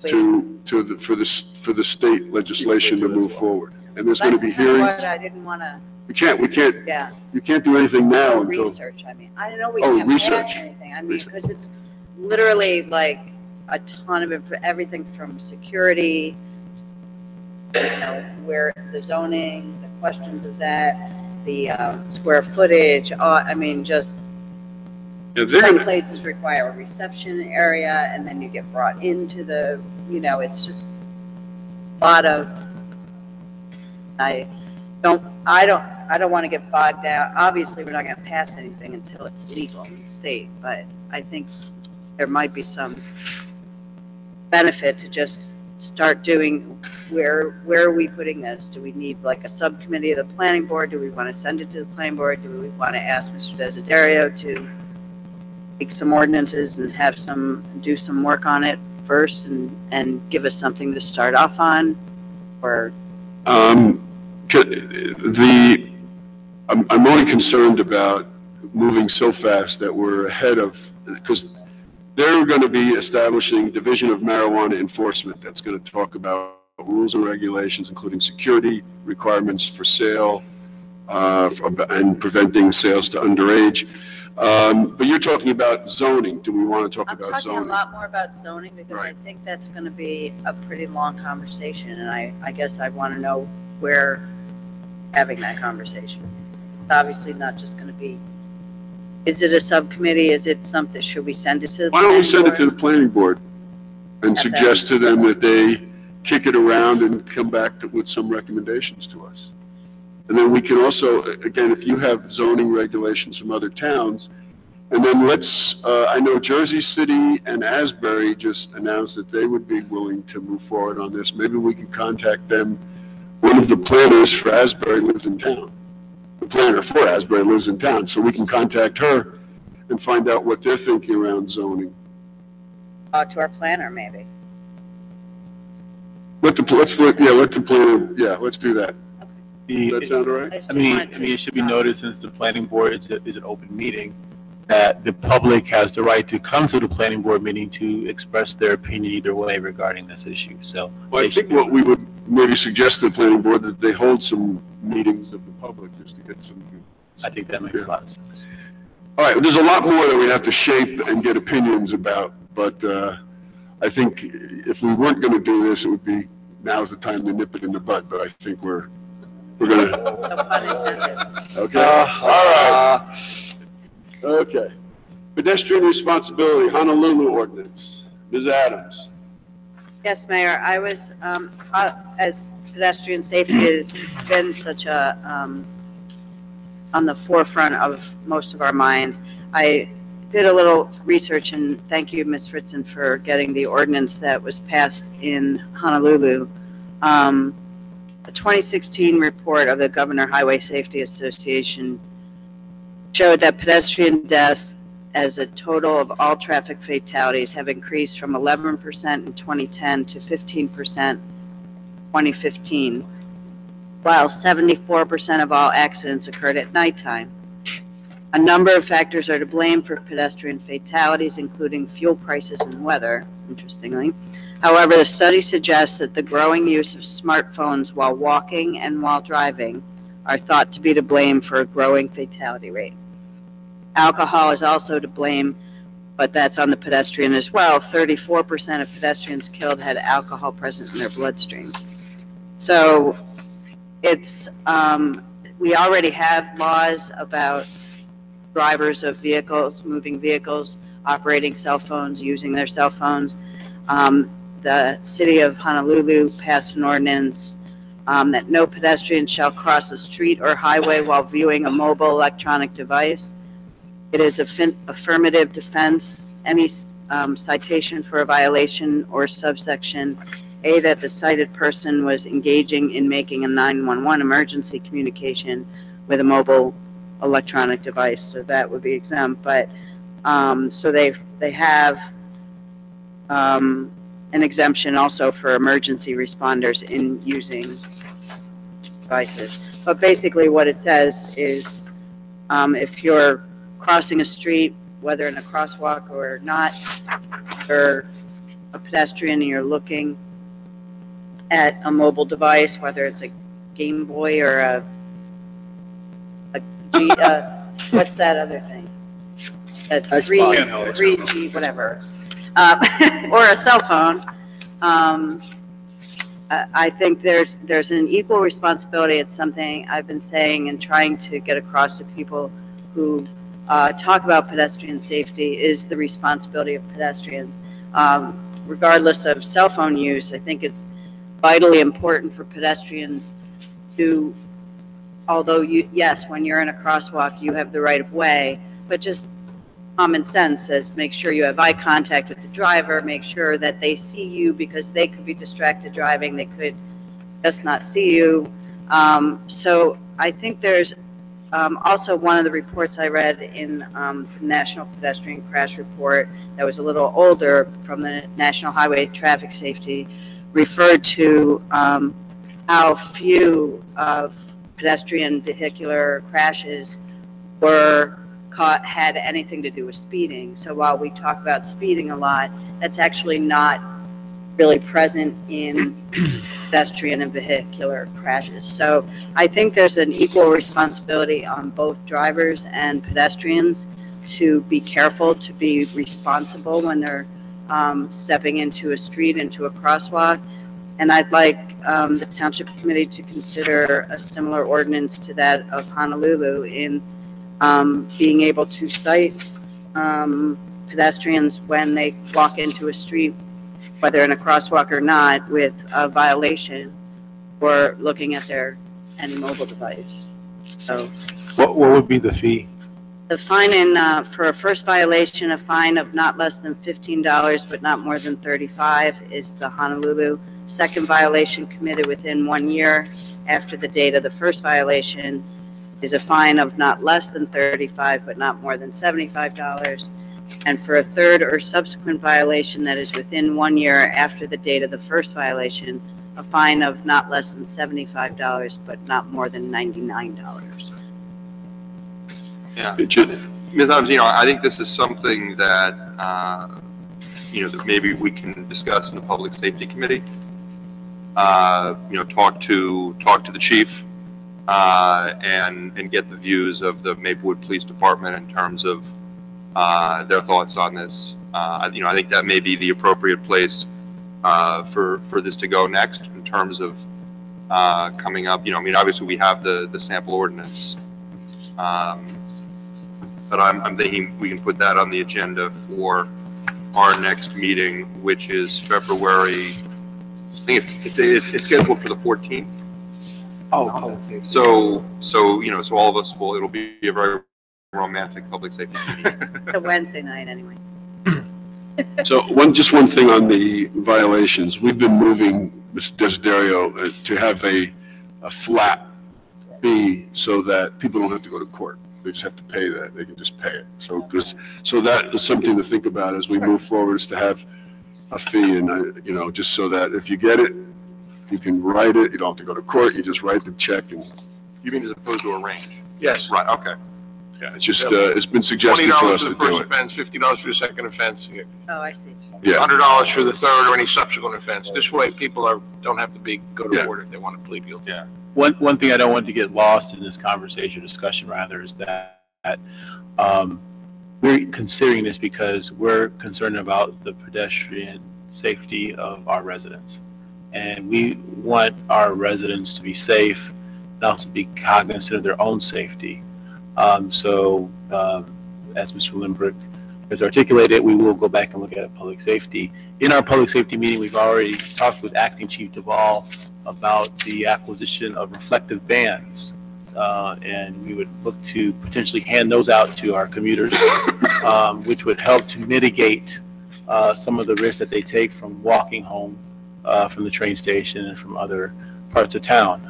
for the state legislation to move forward, and there's going to be
That's kind of
hearings.
what I didn't want to.
We can't.
Yeah.
You can't do anything now until.
Research. I mean, I don't know. We
Oh,
can't
research.
pass anything. I mean, because it's literally like a ton of everything from security, where the zoning, the questions of that, the square footage. I mean, just.
Yeah, they're
some
gonna,
places require a reception area, and then you get brought into the, it's just a lot of, I don't want to get bogged down. Obviously, we're not going to pass anything until it's legal in the state, but I think there might be some benefit to just start doing, where are we putting this? Do we need like a subcommittee of the planning board? Do we want to send it to the planning board? Do we want to ask Mr. Desiderio to make some ordinances and do some work on it first and give us something to start off on? Or
I'm only concerned about moving so fast that we're ahead of, because they're going to be establishing Division of Marijuana Enforcement that's going to talk about rules and regulations, including security requirements for sale and preventing sales to underage. But you're talking about zoning. Do we want to talk
I'm
about
talking
zoning?
a lot more about zoning because
Right.
I think that's going to be a pretty long conversation, and I guess I want to know where having that conversation. It's obviously not just going to be, is it a subcommittee? Is it something, should we send it to the
Why don't we send it to
planning
the planning board and
At that-
suggest to them that they kick it around and come back with some recommendations to us? And then we can also, again, if you have zoning regulations from other towns, and then I know Jersey City and Asbury just announced that they would be willing to move forward on this. Maybe we can contact them. One of the planners for Asbury lives in town. The planner for Asbury lives in town, so we can contact her and find out what they're thinking around zoning.
Talk to our planner, maybe.
Let the planner, let's do that. Does that sound all right?
I mean, it should be noted, since the planning board is an open meeting, that the public has the right to come to the planning board meeting to express their opinion either way regarding this issue, so.
Well, I think what we would maybe suggest to the planning board that they hold some meetings of the public just to get some.
I think that makes a lot of sense.
All right, there's a lot more that we have to shape and get opinions about, but I think if we weren't going to do this, it would be, now's the time to nip it in the bud, but I think we're going to.
No pun intended.
Okay, all right. Okay. Pedestrian responsibility, Honolulu ordinance. Ms. Adams.
Yes, Mayor, I was, as pedestrian safety has been such a, on the forefront of most of our minds, I did a little research, and thank you, Ms. Fritzen, for getting the ordinance that was passed in Honolulu. A 2016 report of the Governor Highway Safety Association showed that pedestrian deaths as a total of all traffic fatalities have increased from 11% in 2010 to 15% in 2015, while 74% of all accidents occurred at nighttime. A number of factors are to blame for pedestrian fatalities, including fuel prices and weather, interestingly. However, the study suggests that the growing use of smartphones while walking and while driving are thought to be to blame for a growing fatality rate. Alcohol is also to blame, but that's on the pedestrian as well. 34% of pedestrians killed had alcohol present in their bloodstream. So it's, we already have laws about drivers of vehicles, moving vehicles, operating cell phones, using their cell phones. The city of Honolulu passed an ordinance that no pedestrian shall cross a street or highway while viewing a mobile electronic device. It is affirmative defense, any citation for a violation or subsection A, that the cited person was engaging in making a 911 emergency communication with a mobile electronic device, so that would be exempt. But so they have an exemption also for emergency responders in using devices. But basically what it says is if you're crossing a street, whether in a crosswalk or not, or a pedestrian and you're looking at a mobile device, whether it's a Game Boy or a G, what's that other thing? A 3G, whatever, or a cell phone. I think there's an equal responsibility. It's something I've been saying and trying to get across to people who talk about pedestrian safety, is the responsibility of pedestrians. Regardless of cell phone use, I think it's vitally important for pedestrians to, although yes, when you're in a crosswalk, you have the right of way, but just common sense says make sure you have eye contact with the driver, make sure that they see you, because they could be distracted driving, they could just not see you. So I think there's also one of the reports I read in the National Pedestrian Crash Report that was a little older from the National Highway Traffic Safety referred to how few of pedestrian vehicular crashes were had anything to do with speeding. So while we talk about speeding a lot, that's actually not really present in pedestrian and vehicular crashes. So I think there's an equal responsibility on both drivers and pedestrians to be careful, to be responsible when they're stepping into a street, into a crosswalk. And I'd like the Township Committee to consider a similar ordinance to that of Honolulu in being able to cite pedestrians when they walk into a street, whether in a crosswalk or not, with a violation or looking at any mobile device. So
What would be the fee?
the fine for a first violation, a fine of not less than $15 but not more than $35 is the Honolulu. Second violation committed within 1 year after the date of the first violation is a fine of not less than $35 but not more than $75. And for a third or subsequent violation that is within 1 year after the date of the first violation, a fine of not less than $75 but not more than $99.
Yeah. Ms. Adams, I think this is something that, that maybe we can discuss in the Public Safety Committee. Talk to the chief, and get the views of the Maplewood Police Department in terms of their thoughts on this. I think that may be the appropriate place for this to go next in terms of coming up. Obviously we have the sample ordinance, but I'm thinking we can put that on the agenda for our next meeting, which is February. I think it's scheduled for the 14th.
Oh, public safety.
So all of us it'll be a very romantic public safety meeting.
It's a Wednesday night anyway.
So just one thing on the violations. We've been moving, Mr. Desiderio, to have a flat fee so that people don't have to go to court. They just have to pay that. They can just pay it. So that is something to think about as we move forward, is to have a fee, and just so that if you get it, you can write it. You don't have to go to court. You just write the check. And
You mean as opposed to a range?
Yes.
Right, okay.
yeah, it's just it's been suggested for
$20
us
for
to
the first
do it.
offense, $50 for the second offense,
Oh, I see.
Yeah.
$100 for the third or any subsequent offense. This way, people don't have to go to
Yeah.
court if they want to plead guilty.
Yeah.
One thing I don't want to get lost in this conversation, discussion rather, is that we're considering this because we're concerned about the pedestrian safety of our residents. And we want our residents to be safe and also be cognizant of their own safety. As Mr. Lindbergh has articulated, we will go back and look at public safety. In our public safety meeting, we've already talked with Acting Chief Duvall about the acquisition of reflective bands. And we would look to potentially hand those out to our commuters, which would help to mitigate some of the risks that they take from walking home from the train station and from other parts of town.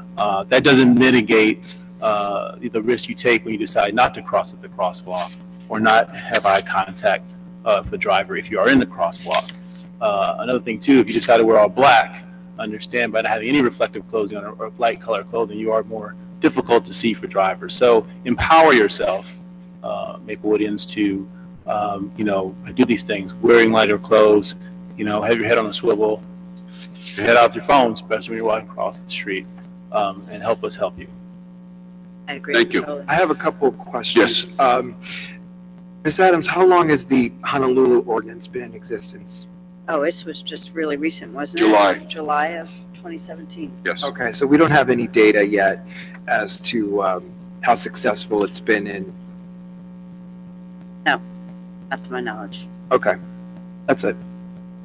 That doesn't mitigate the risk you take when you decide not to cross at the crosswalk or not have eye contact with the driver if you are in the crosswalk. Another thing too, if you decide to wear all black, understand by not having any reflective clothing on or light color clothing, you are more difficult to see for drivers. So empower yourself, Maplewoodians, to do these things. Wearing lighter clothes, have your head on a swivel, your head out your phone, especially when you're walking across the street, and help us help you.
I agree.
Thank you.
Totally.
I have a couple of questions.
Yes.
Ms. Adams, how long has the Honolulu ordinance been in existence?
Oh, it was just really recent, wasn't it?
July.
July of 2017.
Yes.
Okay, so we don't have any data yet as to how successful it's been in.
Not to my knowledge.
Okay, that's it.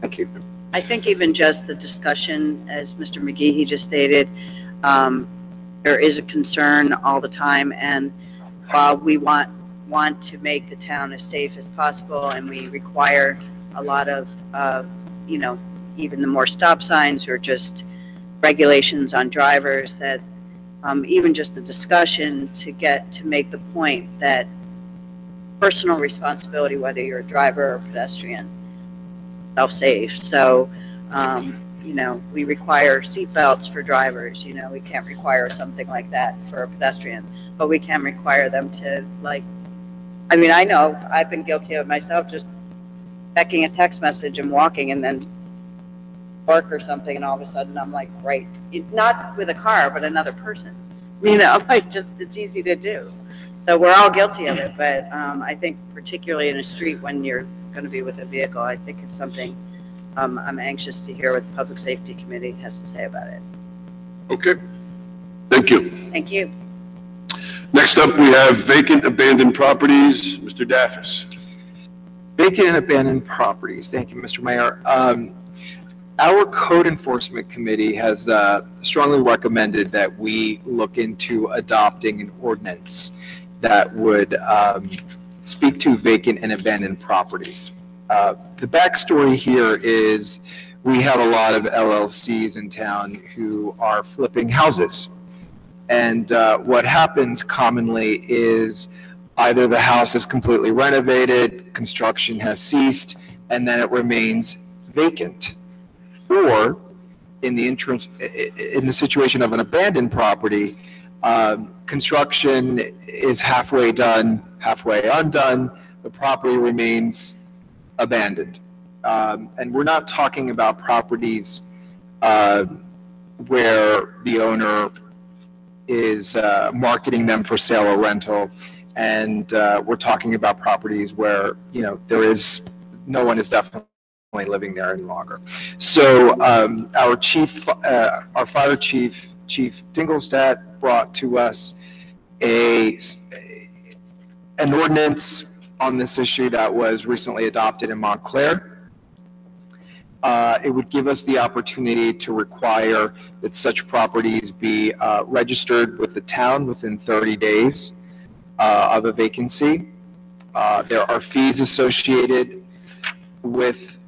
Thank you.
I think even just the discussion, as Mr. McGee just stated, there is a concern all the time, and while we want to make the town as safe as possible, and we require a lot of, even the more stop signs or just regulations on drivers, that even just the discussion to make the point that personal responsibility, whether you're a driver or pedestrian, self-safe. So, we require seatbelts for drivers. We can't require something like that for a pedestrian, but we can require them to I mean, I know I've been guilty of it myself, just checking a text message and walking and then work or something, and all of a sudden I'm like, right, not with a car, but another person. You know, like just, it's easy to do. So we're all guilty of it, but I think particularly in a street when you're going to be with a vehicle, I think it's something I'm anxious to hear what the Public Safety Committee has to say about it.
Okay. Thank you.
Thank you.
Next up, we have vacant abandoned properties. Mr. Daffis.
Vacant and abandoned properties. Thank you, Mr. Mayor. Our code enforcement committee has strongly recommended that we look into adopting an ordinance that would speak to vacant and abandoned properties. The backstory here is we have a lot of LLCs in town who are flipping houses. And what happens commonly is either the house is completely renovated, construction has ceased, and then it remains vacant. Or in the situation of an abandoned property, construction is halfway done, halfway undone, the property remains abandoned. And we're not talking about properties where the owner is marketing them for sale or rental, and we're talking about properties where, you know, no one is definitely living there any longer. So our fire chief, Chief Dingelstadt, brought to us an ordinance on this issue that was recently adopted in Montclair. It would give us the opportunity to require that such properties be registered with the town within 30 days of a vacancy. There are fees associated with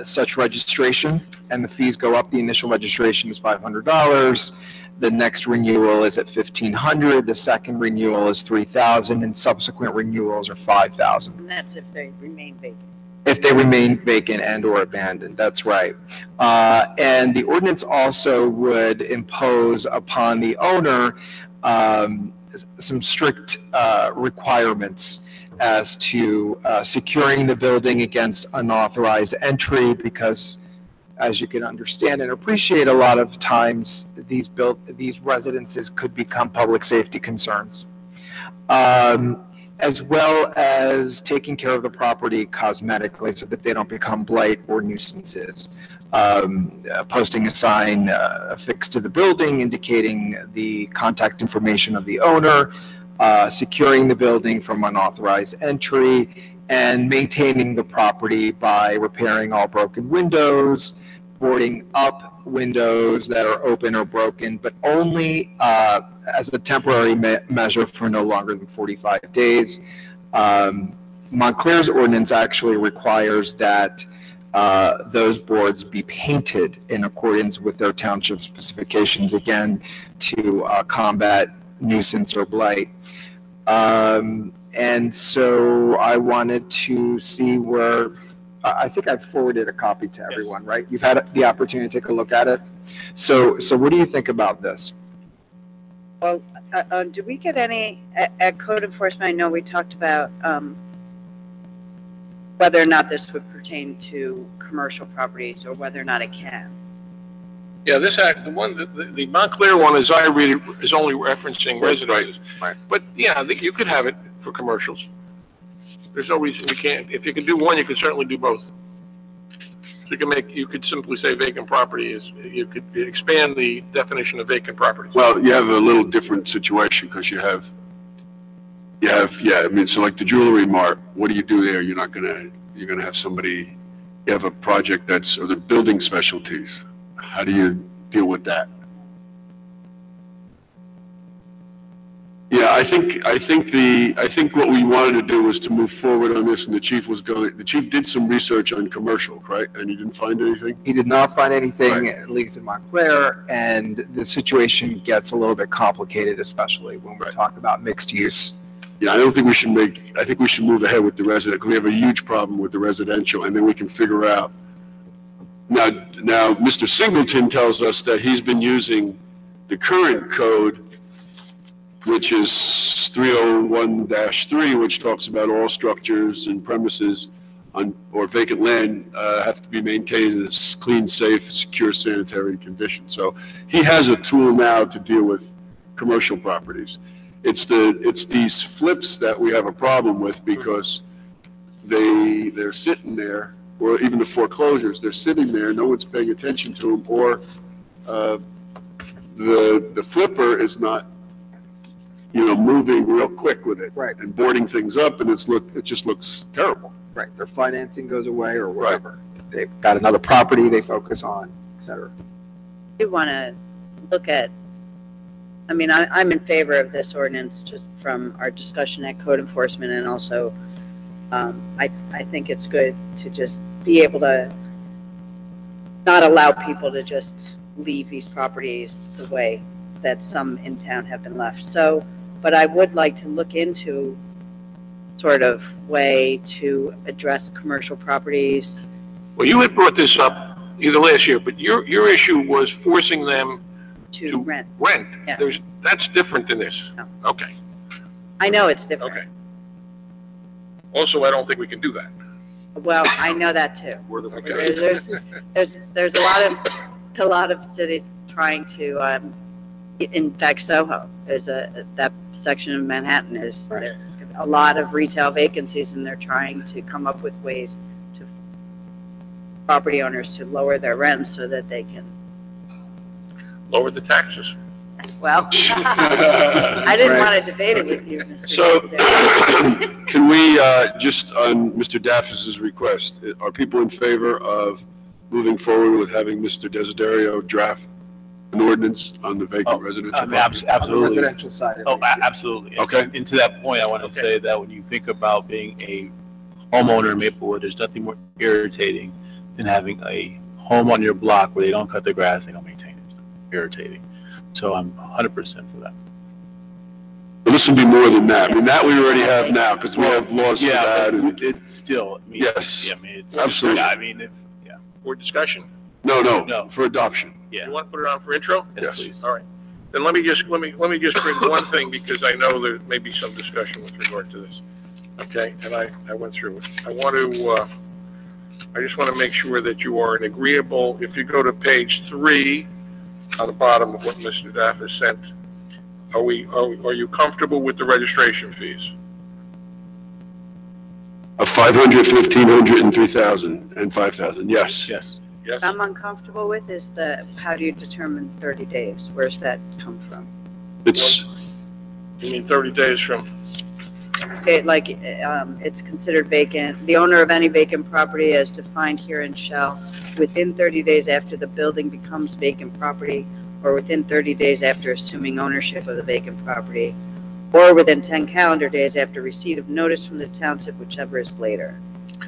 such registration, and the fees go up. The initial registration is $500. The next renewal is at $1,500. The second renewal is $3,000, and subsequent renewals are $5,000.
And that's if they remain vacant.
If they remain vacant and or abandoned, that's right. And the ordinance also would impose upon the owner some strict requirements as to securing the building against unauthorized entry, because as you can understand and appreciate, a lot of times these residences could become public safety concerns. As well as taking care of the property cosmetically so that they don't become blight or nuisances. Posting a sign affixed to the building indicating the contact information of the owner, securing the building from unauthorized entry, and maintaining the property by repairing all broken windows, boarding up windows that are open or broken, but only as a temporary measure for no longer than 45 days. Montclair's ordinance actually requires that those boards be painted in accordance with their township specifications, again, to combat nuisance or blight. And so I wanted to see where, I think I forwarded a copy to everyone, right? You've had the opportunity to take a look at it. So what do you think about this?
Well, do we get any, at code enforcement, I know we talked about whether or not this would pertain to commercial properties or whether or not it can.
Yeah, this act, the Montclair one, as I read it, is only referencing residences.
Right.
But yeah, you could have it for commercials. There's no reason we can't. If you can do one, you can certainly do both. So you could simply say vacant property is, you could expand the definition of vacant property.
Well, you have a little different situation because you have, yeah, I mean, so like the jewelry mart, what do you do there? You're gonna have somebody, you have a project or the building specialties. How do you deal with that? Yeah, I think what we wanted to do was to move forward on this, and the chief did some research on commercial, right? And he didn't find anything?
He did not find anything,
Right.
at least in Montclair, and the situation gets a little bit complicated, especially when we talk about mixed use.
Yeah, I think we should move ahead with the resident, because we have a huge problem with the residential, and then we can figure out. Now, Mr. Singleton tells us that he's been using the current code which is 301-3, which talks about all structures and premises on, or vacant land, have to be maintained in a clean, safe, secure sanitary condition. So he has a tool now to deal with commercial properties. It's these flips that we have a problem with, because they're sitting there, or even the foreclosures, they're sitting there, no one's paying attention to them, or the flipper is not, moving real quick with it.
Right.
And boarding things up, and it just looks terrible.
Right, their financing goes away or whatever. They've got another property they focus on, et cetera.
We want to look at, I'm in favor of this ordinance just from our discussion at code enforcement, and also I think it's good to just be able to not allow people to just leave these properties the way that some in town have been left. So, but I would like to look into sort of way to address commercial properties.
Well, you had brought this up either last year, but your issue was forcing them
To rent.
rent.
Yeah.
That's different than this.
No.
Okay,
I know it's different.
okay. Also, I don't think we can do that.
Well, I know that too.
Okay.
There's a lot of cities trying to, in fact, Soho, there's that section of Manhattan is
Right.
a lot of retail vacancies, and they're trying to come up with ways to property owners to lower their rents so that they can,
Lower the taxes.
well, I didn't
Right.
want to debate it with you, Mr.
So,
President.
can we, just on Mr. Daffis's request, are people in favor of moving forward with having Mr. Desiderio draft an ordinance on the vacant residential
I mean,
property?
On the
absolutely.
residential side at
Oh,
least.
absolutely.
Okay.
And to that point, I want to
Okay.
say that when you think about being a homeowner in Maplewood, there's nothing more irritating than having a home on your block where they don't cut the grass, they don't maintain it. It's irritating. So I'm 100% for that.
But this would be more than that. I mean, that we already have now, because we have laws for
Yeah,
that.
but
and-
it's still, I mean,
Yes.
yeah, I mean, it's,
Absolutely.
yeah, I mean, yeah,
For discussion.
No,
No.
for adoption.
yeah.
You want to put it on for intro?
Yes,
Yes.
please.
All right. Then let me just bring one thing, because I know there may be some discussion with regard to this. Okay, and I went through it. I just want to make sure that you are an agreeable, if you go to page 3 on the bottom of what Mr. Daff has sent, are you comfortable with the registration fees?
Of 500, 1,500, and 3,000, and 5,000, yes.
Yes.
Yes?
What I'm uncomfortable with is how do you determine 30 days? Where's that come from?
It's,
You mean 30 days from,
Okay, like, it's considered vacant, the owner of any vacant property as defined herein shall, within 30 days after the building becomes vacant property, or within 30 days after assuming ownership of the vacant property, or within 10 calendar days after receipt of notice from the township, whichever is later,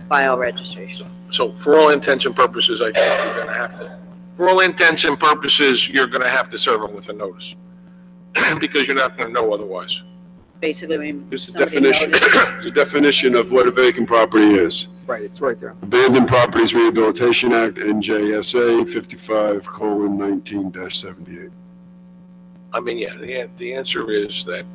file registration.
so for all intents and purposes, I think you're going to have to, for all intents and purposes, you're going to have to serve them with a notice. Because you're not going to know otherwise.
Basically, when
this is
somebody
definition,
notices.
the definition of what a vacant property is.
Right, it's right there.
Abandoned Properties Rehabilitation Act, NJSA 55:19-78.
I mean, yeah, the answer is that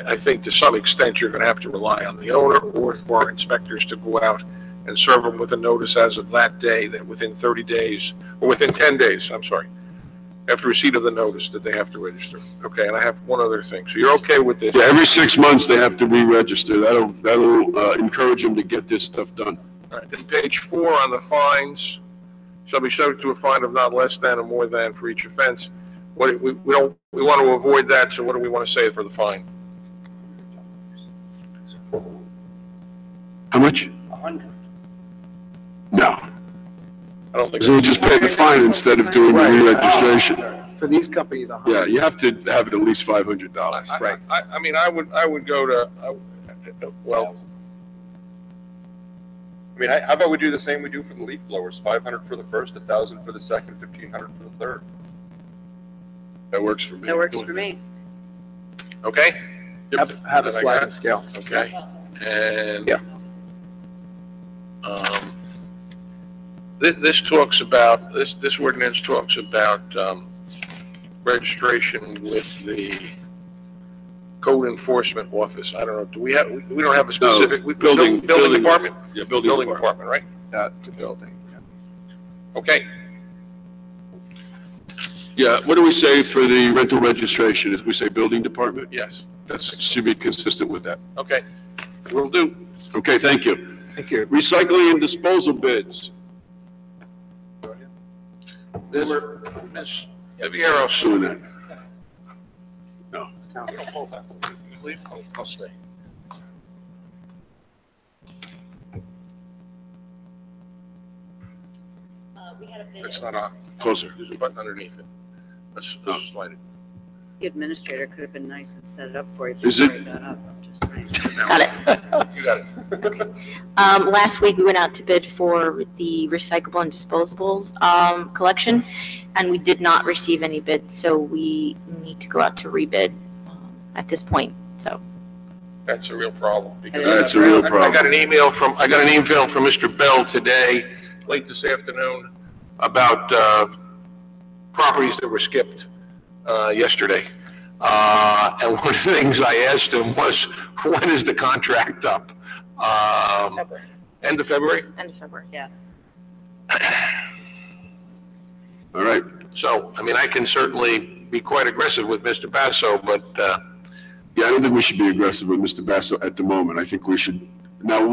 I think to some extent you're going to have to rely on the owner or for our inspectors to go out and serve them with a notice as of that day, that within 30 days, or within 10 days, I'm sorry, after receipt of the notice that they have to register. Okay, and I have one other thing. So you're okay with this?
Yeah, every 6 months they have to re-register. That'll encourage them to get this stuff done.
All right, then page 4 on the fines, shall be subject to a fine of not less than or more than for each offense. We want to avoid that, so what do we want to say for the fine?
How much?
100.
No.
I don't think.
So you just pay the fine instead of doing the re-registration.
For these companies, 100.
Yeah, you have to have it at least $500.
Right.
I mean, I would go to, well,
I mean, how about we do the same we do for the leaf blowers, 500 for the first, 1,000 for the second, 1,500 for the third.
That works for me.
That works for me.
okay?
Have a
Did I
sliding
got it?
scale.
Okay, and.
Yeah.
This talks about, this ordinance talks about, registration with the code enforcement office. I don't know, do we have, we don't have a specific.
building
department?
Yeah,
Building department, right?
To building. Yeah.
Okay.
Yeah, what do we say for the rental registration? If we say building department?
Yes.
That should be consistent with that.
Okay. Will do.
Okay, thank you.
Thank you.
Recycling and disposal bids.
Ms. Vivieros.
Doing that.
I'll stay. It's not on.
Closer.
There's a button underneath it. Let's slide it.
The administrator could have been nice and set it up for you.
Is it-
before you got up. I'm just saying.
Got it.
You got it.
Last week, we went out to bid for the recyclable and disposables collection, and we did not receive any bids, so we need to go out to rebid at this point, so.
That's a real problem. because
That's a real
I
problem.
got an email from Mr. Bell today, late this afternoon, about properties that were skipped yesterday. And one of the things I asked him was, when is the contract up?
February.
End of February?
End of February,
Yeah.
All right.
So, I mean, I can certainly be quite aggressive with Mr. Basso, but
Yeah, I don't think we should be aggressive with Mr. Basso at the moment. I think we should, now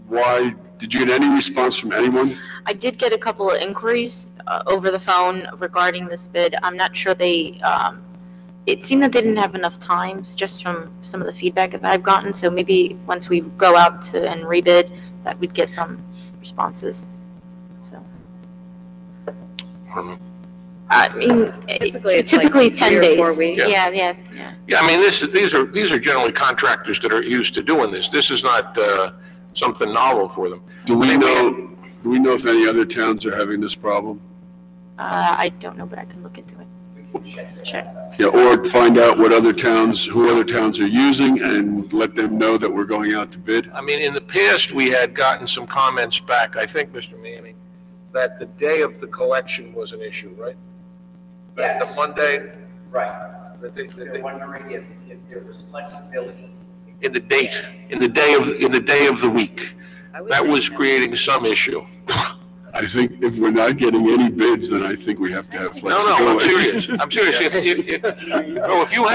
why, did you get any response from anyone?
I did get a couple of inquiries over the phone regarding this bid. I'm not sure it seemed that they didn't have enough times, just from some of the feedback that I've gotten, so maybe once we go out and rebid, that we'd get some responses, so.
I don't know.
I mean,
Typically, it's
typically
like
it's 10
3 or
days.
4 weeks.
Yeah.
Yeah, I mean, these are generally contractors that are used to doing this. This is not something novel for them.
Do we know if any other towns are having this problem?
I don't know, but I can look into it. Sure.
Yeah, or find out who other towns are using and let them know that we're going out to bid?
I mean, in the past, we had gotten some comments back, I think, Mr. Manning, that the day of the collection was an issue, right? That
Yes.
the Monday,
Right.
that they,
They're wondering if there was flexibility.
in the day of the week.
I would
That
think
was creating some issue.
I think if we're not getting any bids, then I think we have to have flexibility.
No, I'm serious. I'm serious. If you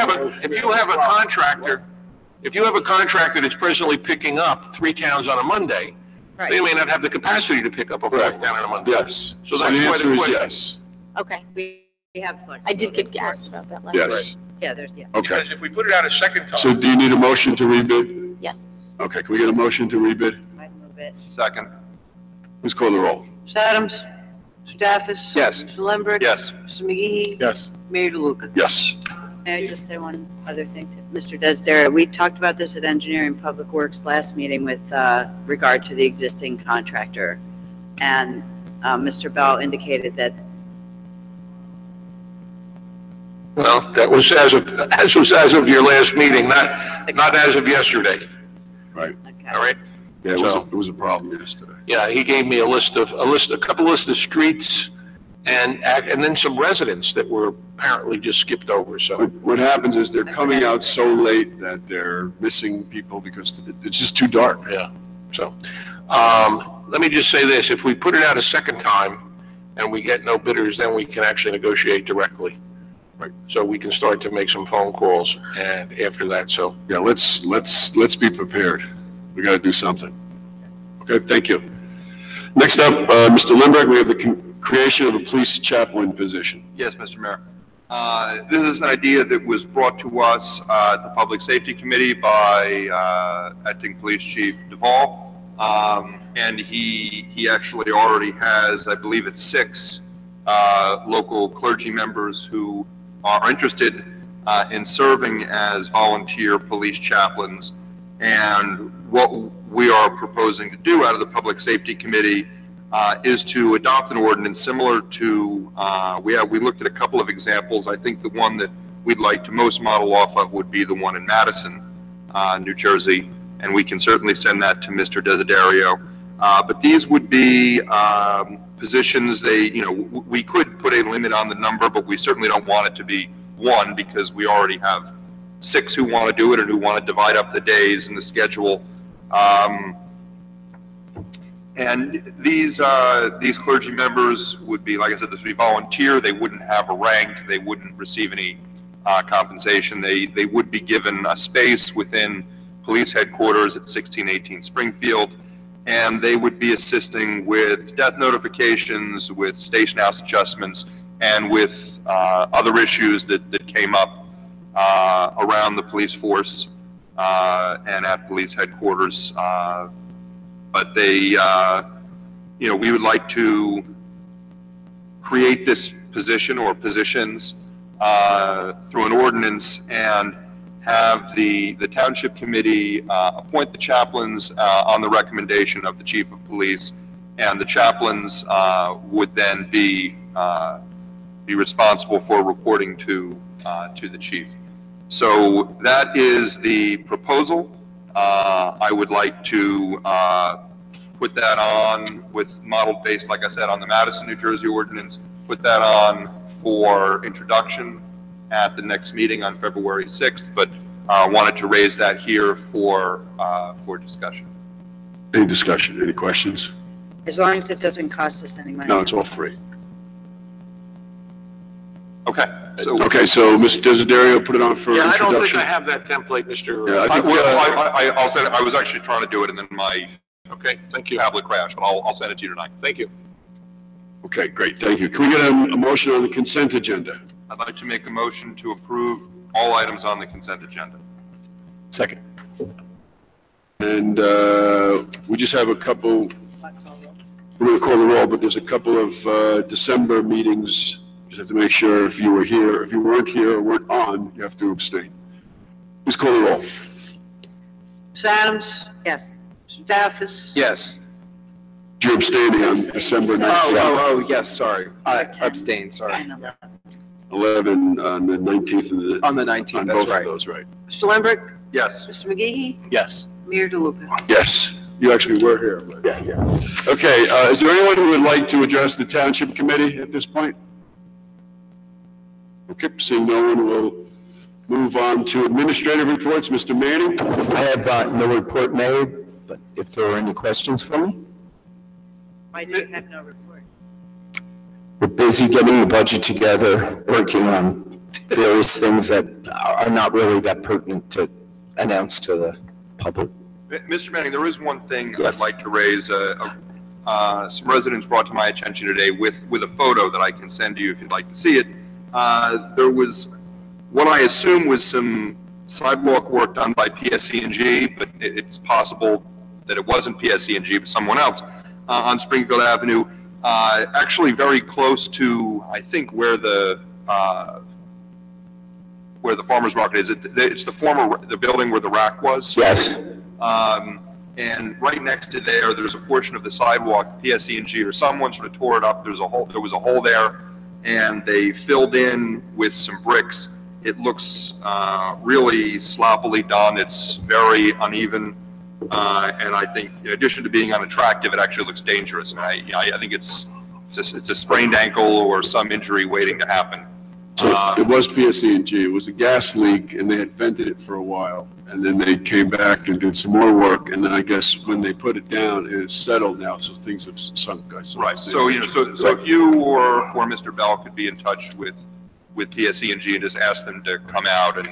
have a contractor that's presently picking up 3 towns on a Monday, they
Right.
may not have the capacity to pick up a 4th town on a Monday.
Yes.
So
So
that's
the
why
answer
the
is
question-
yes.
Okay.
We have flexibility.
I did get asked about that last.
Yes.
Yeah, there's, yeah.
Okay.
Because if we put it out a second
So
time,
do you need a motion to rebid?
Yes.
Okay, can we get a motion to rebid?
I'd move it.
Second.
Please call the roll.
Mr. Adams? Mr. Daffis?
Yes.
Mr. Lundberg?
Yes.
Mr. McGee?
Yes.
Mayor DeLuca?
Yes.
May I just say one other thing to Mr. Desdera? We talked about this at Engineering Public Works last meeting with regard to the existing contractor. And Mr. Bell indicated that,
well, that was as of your last meeting, not as of yesterday,
Right.
okay.
all right?
Yeah,
So-
it was a problem yesterday.
Yeah, he gave me a couple list of streets and then some residents that were apparently just skipped over, so.
What happens is they're coming out so late that they're missing people because it's just too dark.
Yeah, so, let me just say this, if we put it out a second time and we get no bidders, then we can actually negotiate directly.
Right.
So we can start to make some phone calls and after that, so.
Yeah, let's be prepared. We got to do something. Okay, thank you. Next up, Mr. Lindbergh, we have the creation of a police chaplain position.
Yes, Mr. Mayor. This is an idea that was brought to us at the Public Safety Committee by Acting Police Chief Duvall. And he actually already has, I believe it's 6 local clergy members who are interested in serving as volunteer police chaplains. And what we are proposing to do out of the Public Safety Committee is to adopt an ordinance similar to, we looked at a couple of examples. I think the one that we'd like to most model off of would be the one in Madison, New Jersey, and we can certainly send that to Mr. Desiderio. But these would be positions, we could put a limit on the number, but we certainly don't want it to be 1 because we already have six who want to do it and who want to divide up the days and the schedule. And these clergy members would be, like I said, this would be volunteer. They wouldn't have a rank. They wouldn't receive any compensation. They would be given a space within police headquarters at 1618 Springfield, and they would be assisting with death notifications, with station house adjustments, and with other issues that came up around the police force and at police headquarters. But they, we would like to create this position or positions through an ordinance and have the Township Committee appoint the chaplains on the recommendation of the Chief of Police, and the chaplains would then be responsible for reporting to the Chief. So that is the proposal. I would like to put that on with modeled based, like I said, on the Madison, New Jersey ordinance, put that on for introduction at the next meeting on February 6th, but wanted to raise that here for discussion.
Any discussion, any questions?
As long as it doesn't cost us any money.
No, it's all free.
Okay. So
Mr. Desiderio, put it on for
Yeah, I
introduction.
don't think I have that template, Mr.
Yeah, I think,
I'll send it. I was actually trying to do it, and then my
thank you.
tablet crashed, but I'll send it to you tonight.
Thank you.
Okay, great, thank you. Can we get a motion on the consent agenda?
I'd like to make a motion to approve all items on the consent agenda.
Second.
And we just have a couple, we're going to call the roll, but there's a couple of December meetings. Just have to make sure if you were here, if you weren't here or weren't on, you have to abstain. Please call the roll.
Ms. Adams?
Yes.
Mr. Daffis?
Yes.
You're abstaining on December 9th,
Oh, yes, sorry. I abstain, sorry.
11 on the 19th, and
On the 19th,
on
that's
both of
right.
those, right?
Mr. Lambert?
Yes.
Mr. McGee?
Yes.
Mayor DeLuca?
Yes, you actually were here. But... Yeah. Okay, is there anyone who would like to address the Township Committee at this point? Okay, seeing no one, we'll move on to administrative reports. Mr. Manning?
I have no report made, but if there are any questions for me?
Why do you have no report?
We're busy getting the budget together, working on various things that are not really that pertinent to announce to the public.
Mr. Manning, there is one thing
Yes.
I'd like to raise. Some residents brought to my attention today with a photo that I can send to you if you'd like to see it. There was what I assume was some sidewalk work done by PSE&G, but it's possible that it wasn't PSE&G, but someone else on Springfield Avenue, actually very close to, I think, where the farmer's market is. It's the building where the rack was.
Yes.
And right next to there's a portion of the sidewalk, PSE&G or someone sort of tore it up. There was a hole there, and they filled in with some bricks. It looks really sloppily done. It's very uneven, and I think, in addition to being unattractive, it actually looks dangerous. And I think it's a sprained ankle or some injury waiting to happen.
So it was PSE&G. It was a gas leak, and they had vented it for a while, and then they came back and did some more work, and then I guess when they put it down, it is settled now, so things have sunk.
Right. So if you or Mr. Bell could be in touch with PSE&G and just ask them to come out and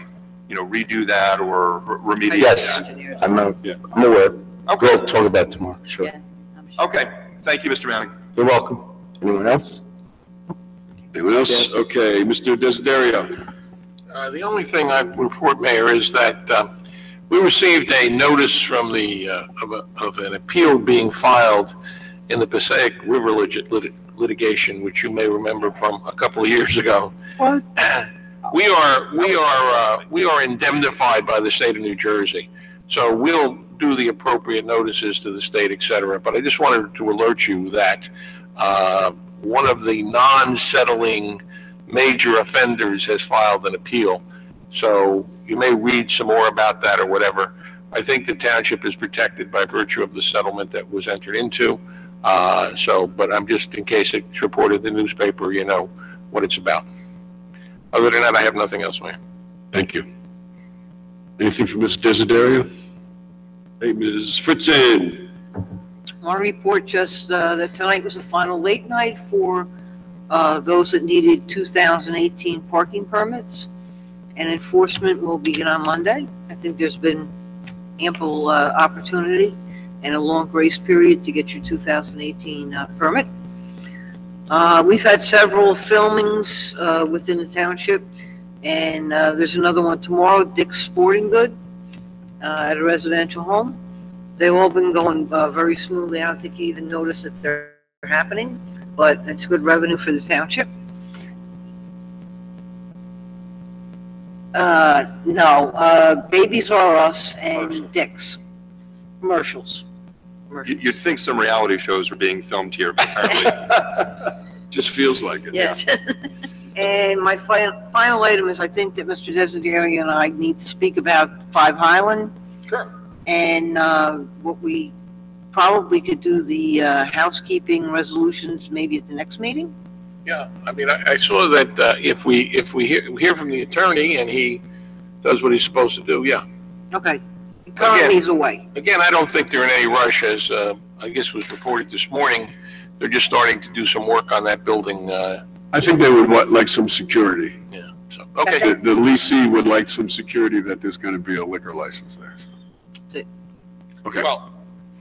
redo that or remediate
Yes,
that.
I'm aware.
Okay.
We'll talk about it tomorrow, sure.
Yeah, I'm sure.
Okay. Thank you, Mr. Manning.
You're welcome. Anyone else?
Anyone else? Okay, Mr. Desiderio.
The only thing I report, Mayor, is that we received a notice from of an appeal being filed in the Passaic River litigation, which you may remember from a couple of years ago.
What?
We are indemnified by the state of New Jersey, so we'll do the appropriate notices to the state, et cetera. But I just wanted to alert you that one of the non-settling major offenders has filed an appeal. So you may read some more about that or whatever. I think the township is protected by virtue of the settlement that was entered into. But I'm just, in case it's reported in the newspaper, you know what it's about. Other than that, I have nothing else, Mayor.
Thank you. Anything from Ms. Desiderio? Hey, Ms. Fritzen?
I want to report just that tonight was the final late night for those that needed 2018 parking permits, and enforcement will begin on Monday. I think there's been ample opportunity and a long grace period to get your 2018 permit. We've had several filmings within the township, and there's another one tomorrow, Dick's Sporting Good, at a residential home. They've all been going very smoothly. I don't think you even notice that they're happening, but it's good revenue for the township. No, Babies R Us and Dick's commercials.
You'd think some reality shows are being filmed here, but apparently.
Just feels like it.
Yeah. And my final item is I think that Mr. Desiderio and I need to speak about 5 Highland.
Sure.
And what we probably could do the housekeeping resolutions maybe at the next meeting.
Yeah, I mean, I saw that if we hear from the attorney and he does what he's supposed to do, yeah.
Okay. Currently he's away.
Again, I don't think they're in any rush, as I guess was reported this morning. They're just starting to do some work on that building.
I think they would like some security.
Yeah, so, okay.
The leasee would like some security that there's going to be a liquor license there. So.
That's it.
Okay.
Well,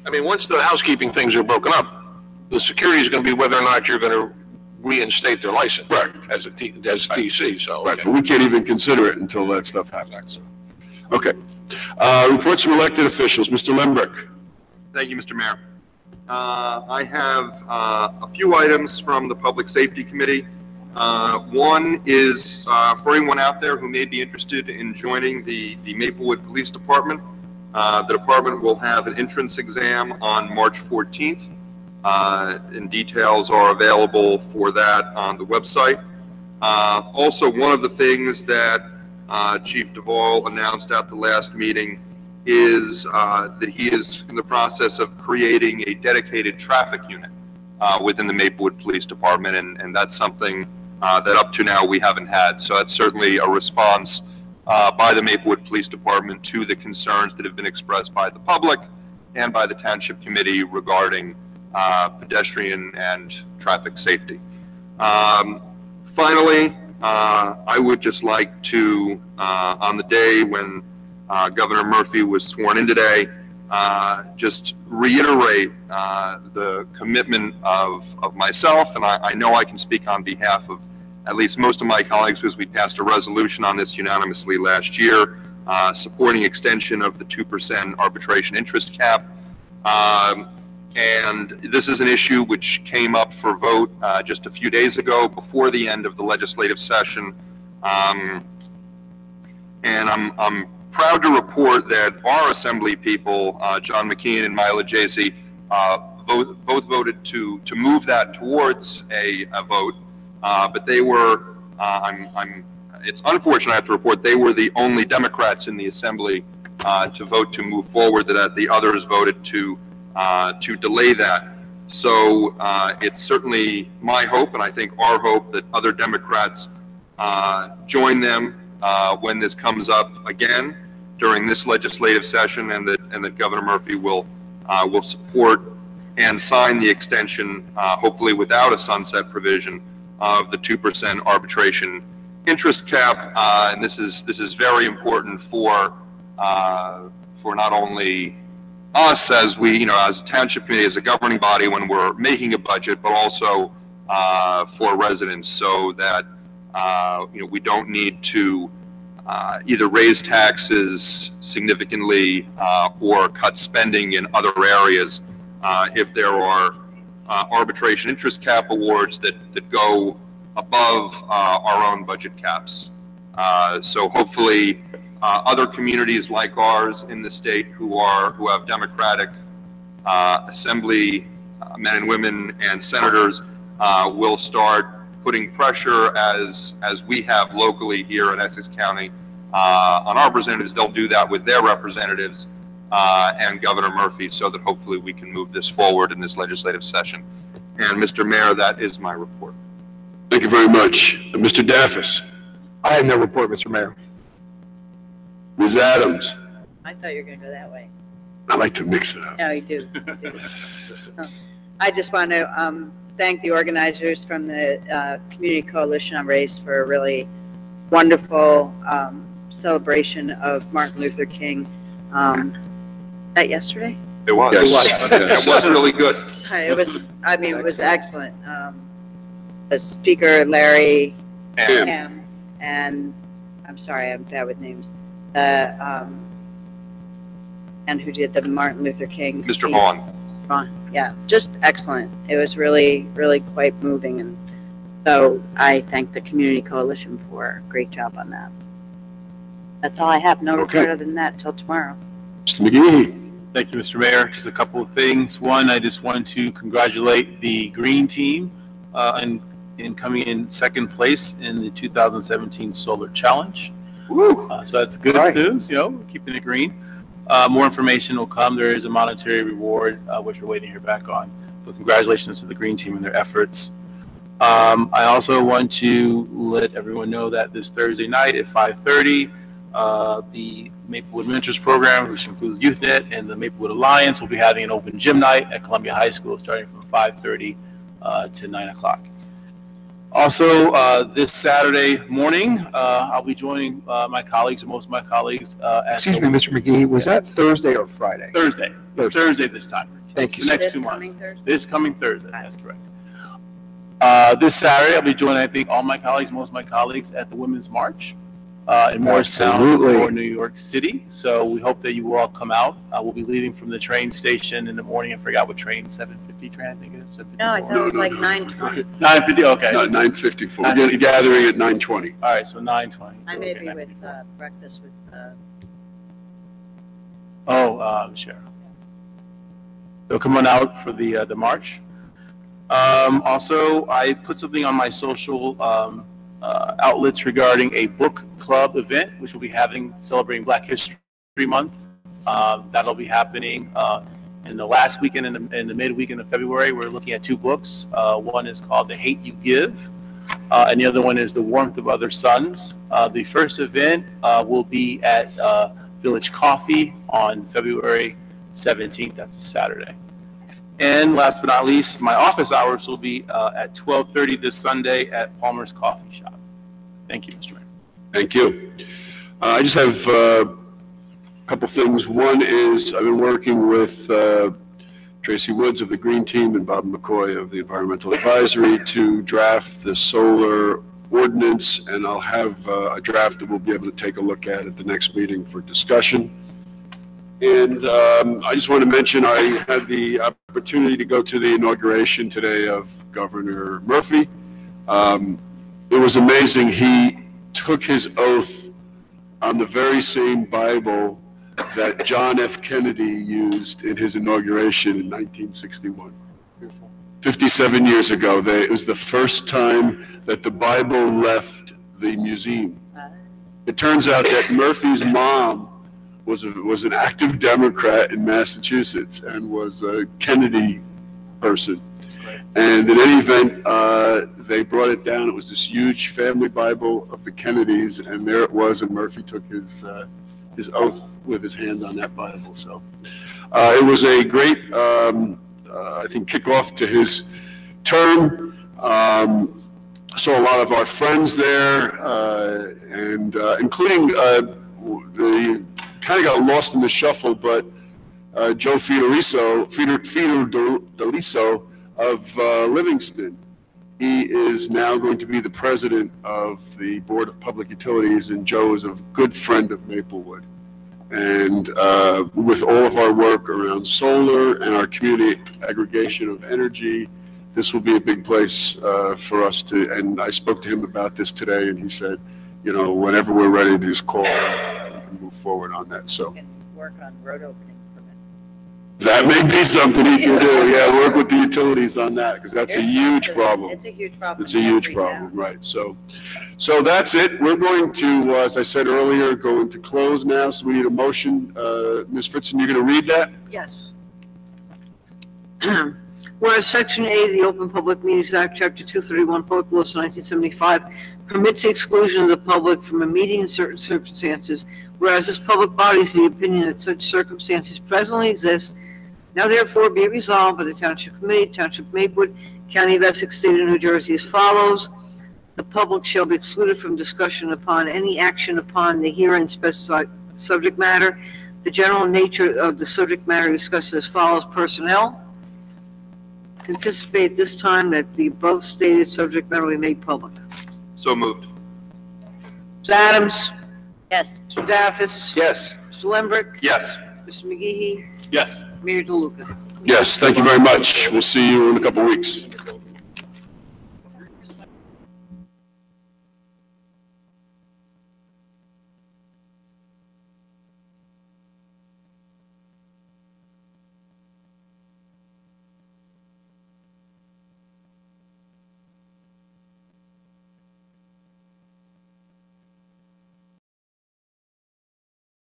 I mean, once the housekeeping things are broken up, the security is going to be whether or not you're going to reinstate their license.
Right.
As DC, so.
Right,
Okay.
but we can't even consider it until that stuff happens. Okay. Reports from elected officials. Mr. Lembrick.
Thank you, Mr. Mayor. I have a few items from the Public Safety Committee. One is for anyone out there who may be interested in joining the Maplewood Police Department. The department will have an entrance exam on March 14th, and details are available for that on the website. Also, one of the things that Chief Duvall announced at the last meeting is that he is in the process of creating a dedicated traffic unit within the Maplewood Police Department, and that's something that up to now we haven't had. So that's certainly a response by the Maplewood Police Department to the concerns that have been expressed by the public and by the Township Committee regarding pedestrian and traffic safety. Finally, I would just like to, on the day when Governor Murphy was sworn in today, just reiterate the commitment of myself, and I know I can speak on behalf of at least most of my colleagues because we passed a resolution on this unanimously last year, supporting extension of the 2% arbitration interest cap. And this is an issue which came up for vote just a few days ago before the end of the legislative session. And I'm proud to report that our Assembly people, John McKeon and Mila Jaycee, both voted to move that towards a vote. But they were, it's unfortunate I have to report, they were the only Democrats in the Assembly to vote to move forward, that the others voted to delay that. So it's certainly my hope, and I think our hope, that other Democrats join them when this comes up again during this legislative session, and that Governor Murphy will support and sign the extension, hopefully without a sunset provision, of the 2% arbitration interest cap. And this is very important for not only us as as a township committee, as a governing body when we're making a budget, but also for residents, so that we don't need to either raise taxes significantly or cut spending in other areas if there are arbitration interest cap awards that go above our own budget caps. So hopefully other communities like ours in the state who have Democratic Assembly men and women and senators will start putting pressure as we have locally here in Essex County on our representatives. They'll do that with their representatives and Governor Murphy, so that hopefully we can move this forward in this legislative session. And Mr. Mayor, that is my report.
Thank you very much. Mr. Daffis.
I have no report, Mr. Mayor.
Ms. Adams.
I thought you were going to go that way.
I like to mix it up.
No, you do. You do. I just want to thank the organizers from the Community Coalition on Race for a really wonderful celebration of Martin Luther King. That yesterday?
It was.
Yes.
It was really good.
Sorry, it was. I mean, it was excellent. The speaker, Larry Ham, and I'm sorry, I'm bad with names. And who did the Martin Luther King?
Mr.
speech.
Vaughn.
Yeah, just excellent. It was really, really quite moving, and so I thank the Community Coalition for a great job on that. That's all I have. No
Okay.
report other than that till tomorrow.
Mr. McGee.
Thank you, Mr. Mayor. Just a couple of things. One, I just wanted to congratulate the Green Team in coming in second place in the 2017 Solar Challenge.
Woo.
So that's good news, keeping it green. More information will come. There is a monetary reward, which we're waiting to hear back on. So congratulations to the Green Team and their efforts. I also want to let everyone know that this Thursday night at 5:30, the Maplewood Mentors Program, which includes YouthNet and the Maplewood Alliance, will be having an open gym night at Columbia High School starting from 5:30 to 9 o'clock. Also, this Saturday morning, I'll be joining my colleagues, most of my colleagues.
Excuse me, Mr. McGee, was that Thursday or Friday?
Thursday. It's Thursday this time.
Thank you,
The
sir.
next 2
This
months.
coming Thursday?
This coming Thursday, that's correct. This Saturday, I'll be joining, I think, all my colleagues, most of my colleagues at the Women's March in Morristown
Absolutely.
or New York City. So we hope that you will all come out. We'll be leaving from the train station in the morning. I forgot what train, 7:50 train, I think it is.
No, I thought it was
No,
like
no.
9:20.
9:50, okay.
No, 9:54. We're getting gathering at 9:20.
All right, so 9:20.
I may
Okay,
be with
9:54.
breakfast with.
Sure. So come on out for the march. Also, I put something on my social outlets regarding a book club event, which we'll be having celebrating Black History Month. That'll be happening in the last weekend in the mid-weekend of February. We're looking at 2 books. One is called The Hate You Give, and the other one is The Warmth of Other Suns. The first event will be at Village Coffee on February 17th. That's a Saturday. And last but not least, my office hours will be at 12:30 this Sunday at Palmer's Coffee Shop. Thank you, Mr. Mayor.
Thank you. I just have a couple things. One is I've been working with Tracy Woods of the Green Team and Bob McCoy of the Environmental Advisory to draft the solar ordinance, and I'll have a draft that we'll be able to take a look at the next meeting for discussion. And I just want to mention I had the opportunity to go to the inauguration today of Governor Murphy. It was amazing. He took his oath on the very same Bible that John F. Kennedy used in his inauguration in 1961. 57 years ago. It was the first time that the Bible left the museum. It turns out that Murphy's mom was an active Democrat in Massachusetts and was a Kennedy person. And in any event, they brought it down. It was this huge family Bible of the Kennedys, and there it was, and Murphy took his oath with his hand on that Bible. So it was a great, I think, kickoff to his term. Saw a lot of our friends there, and including the kind of got lost in the shuffle, but Joe Fiordaliso of Livingston. He is now going to be the president of the Board of Public Utilities, and Joe is a good friend of Maplewood. And with all of our work around solar and our community aggregation of energy, this will be a big place for us to, and I spoke to him about this today, and he said, whenever we're ready to just call, we can move forward on that. So
Can work on road opening permit.
that may be something he can do. Yeah, work with the utilities on that, because that's a huge problem.
It's a huge problem.
It's a huge
in every
problem,
town.
right? So that's it. We're going to, as I said earlier, go into close now. So we need a motion. Ms. Fritzen, you're going to read that?
Yes. Whereas Section 8 of the Open Public Meetings Act, Chapter 231, Public Laws 1975, permits the exclusion of the public from a meeting in certain circumstances, whereas this public body is of the opinion that such circumstances presently exist, now therefore be resolved by the Township Committee, Township of Maplewood, County of Essex, State of New Jersey as follows. The public shall be excluded from discussion upon any action upon the herein specified subject matter. The general nature of the subject matter discussed as follows: personnel. To anticipate this time that the above stated subject matter will be made public.
So moved.
Ms. Adams?
Yes.
Mr. Daffis?
Yes.
Mr. Lembrick?
Yes.
Mr. McGee?
Yes.
Mayor DeLuca?
Yes, thank you very much. We'll see you in a couple of weeks.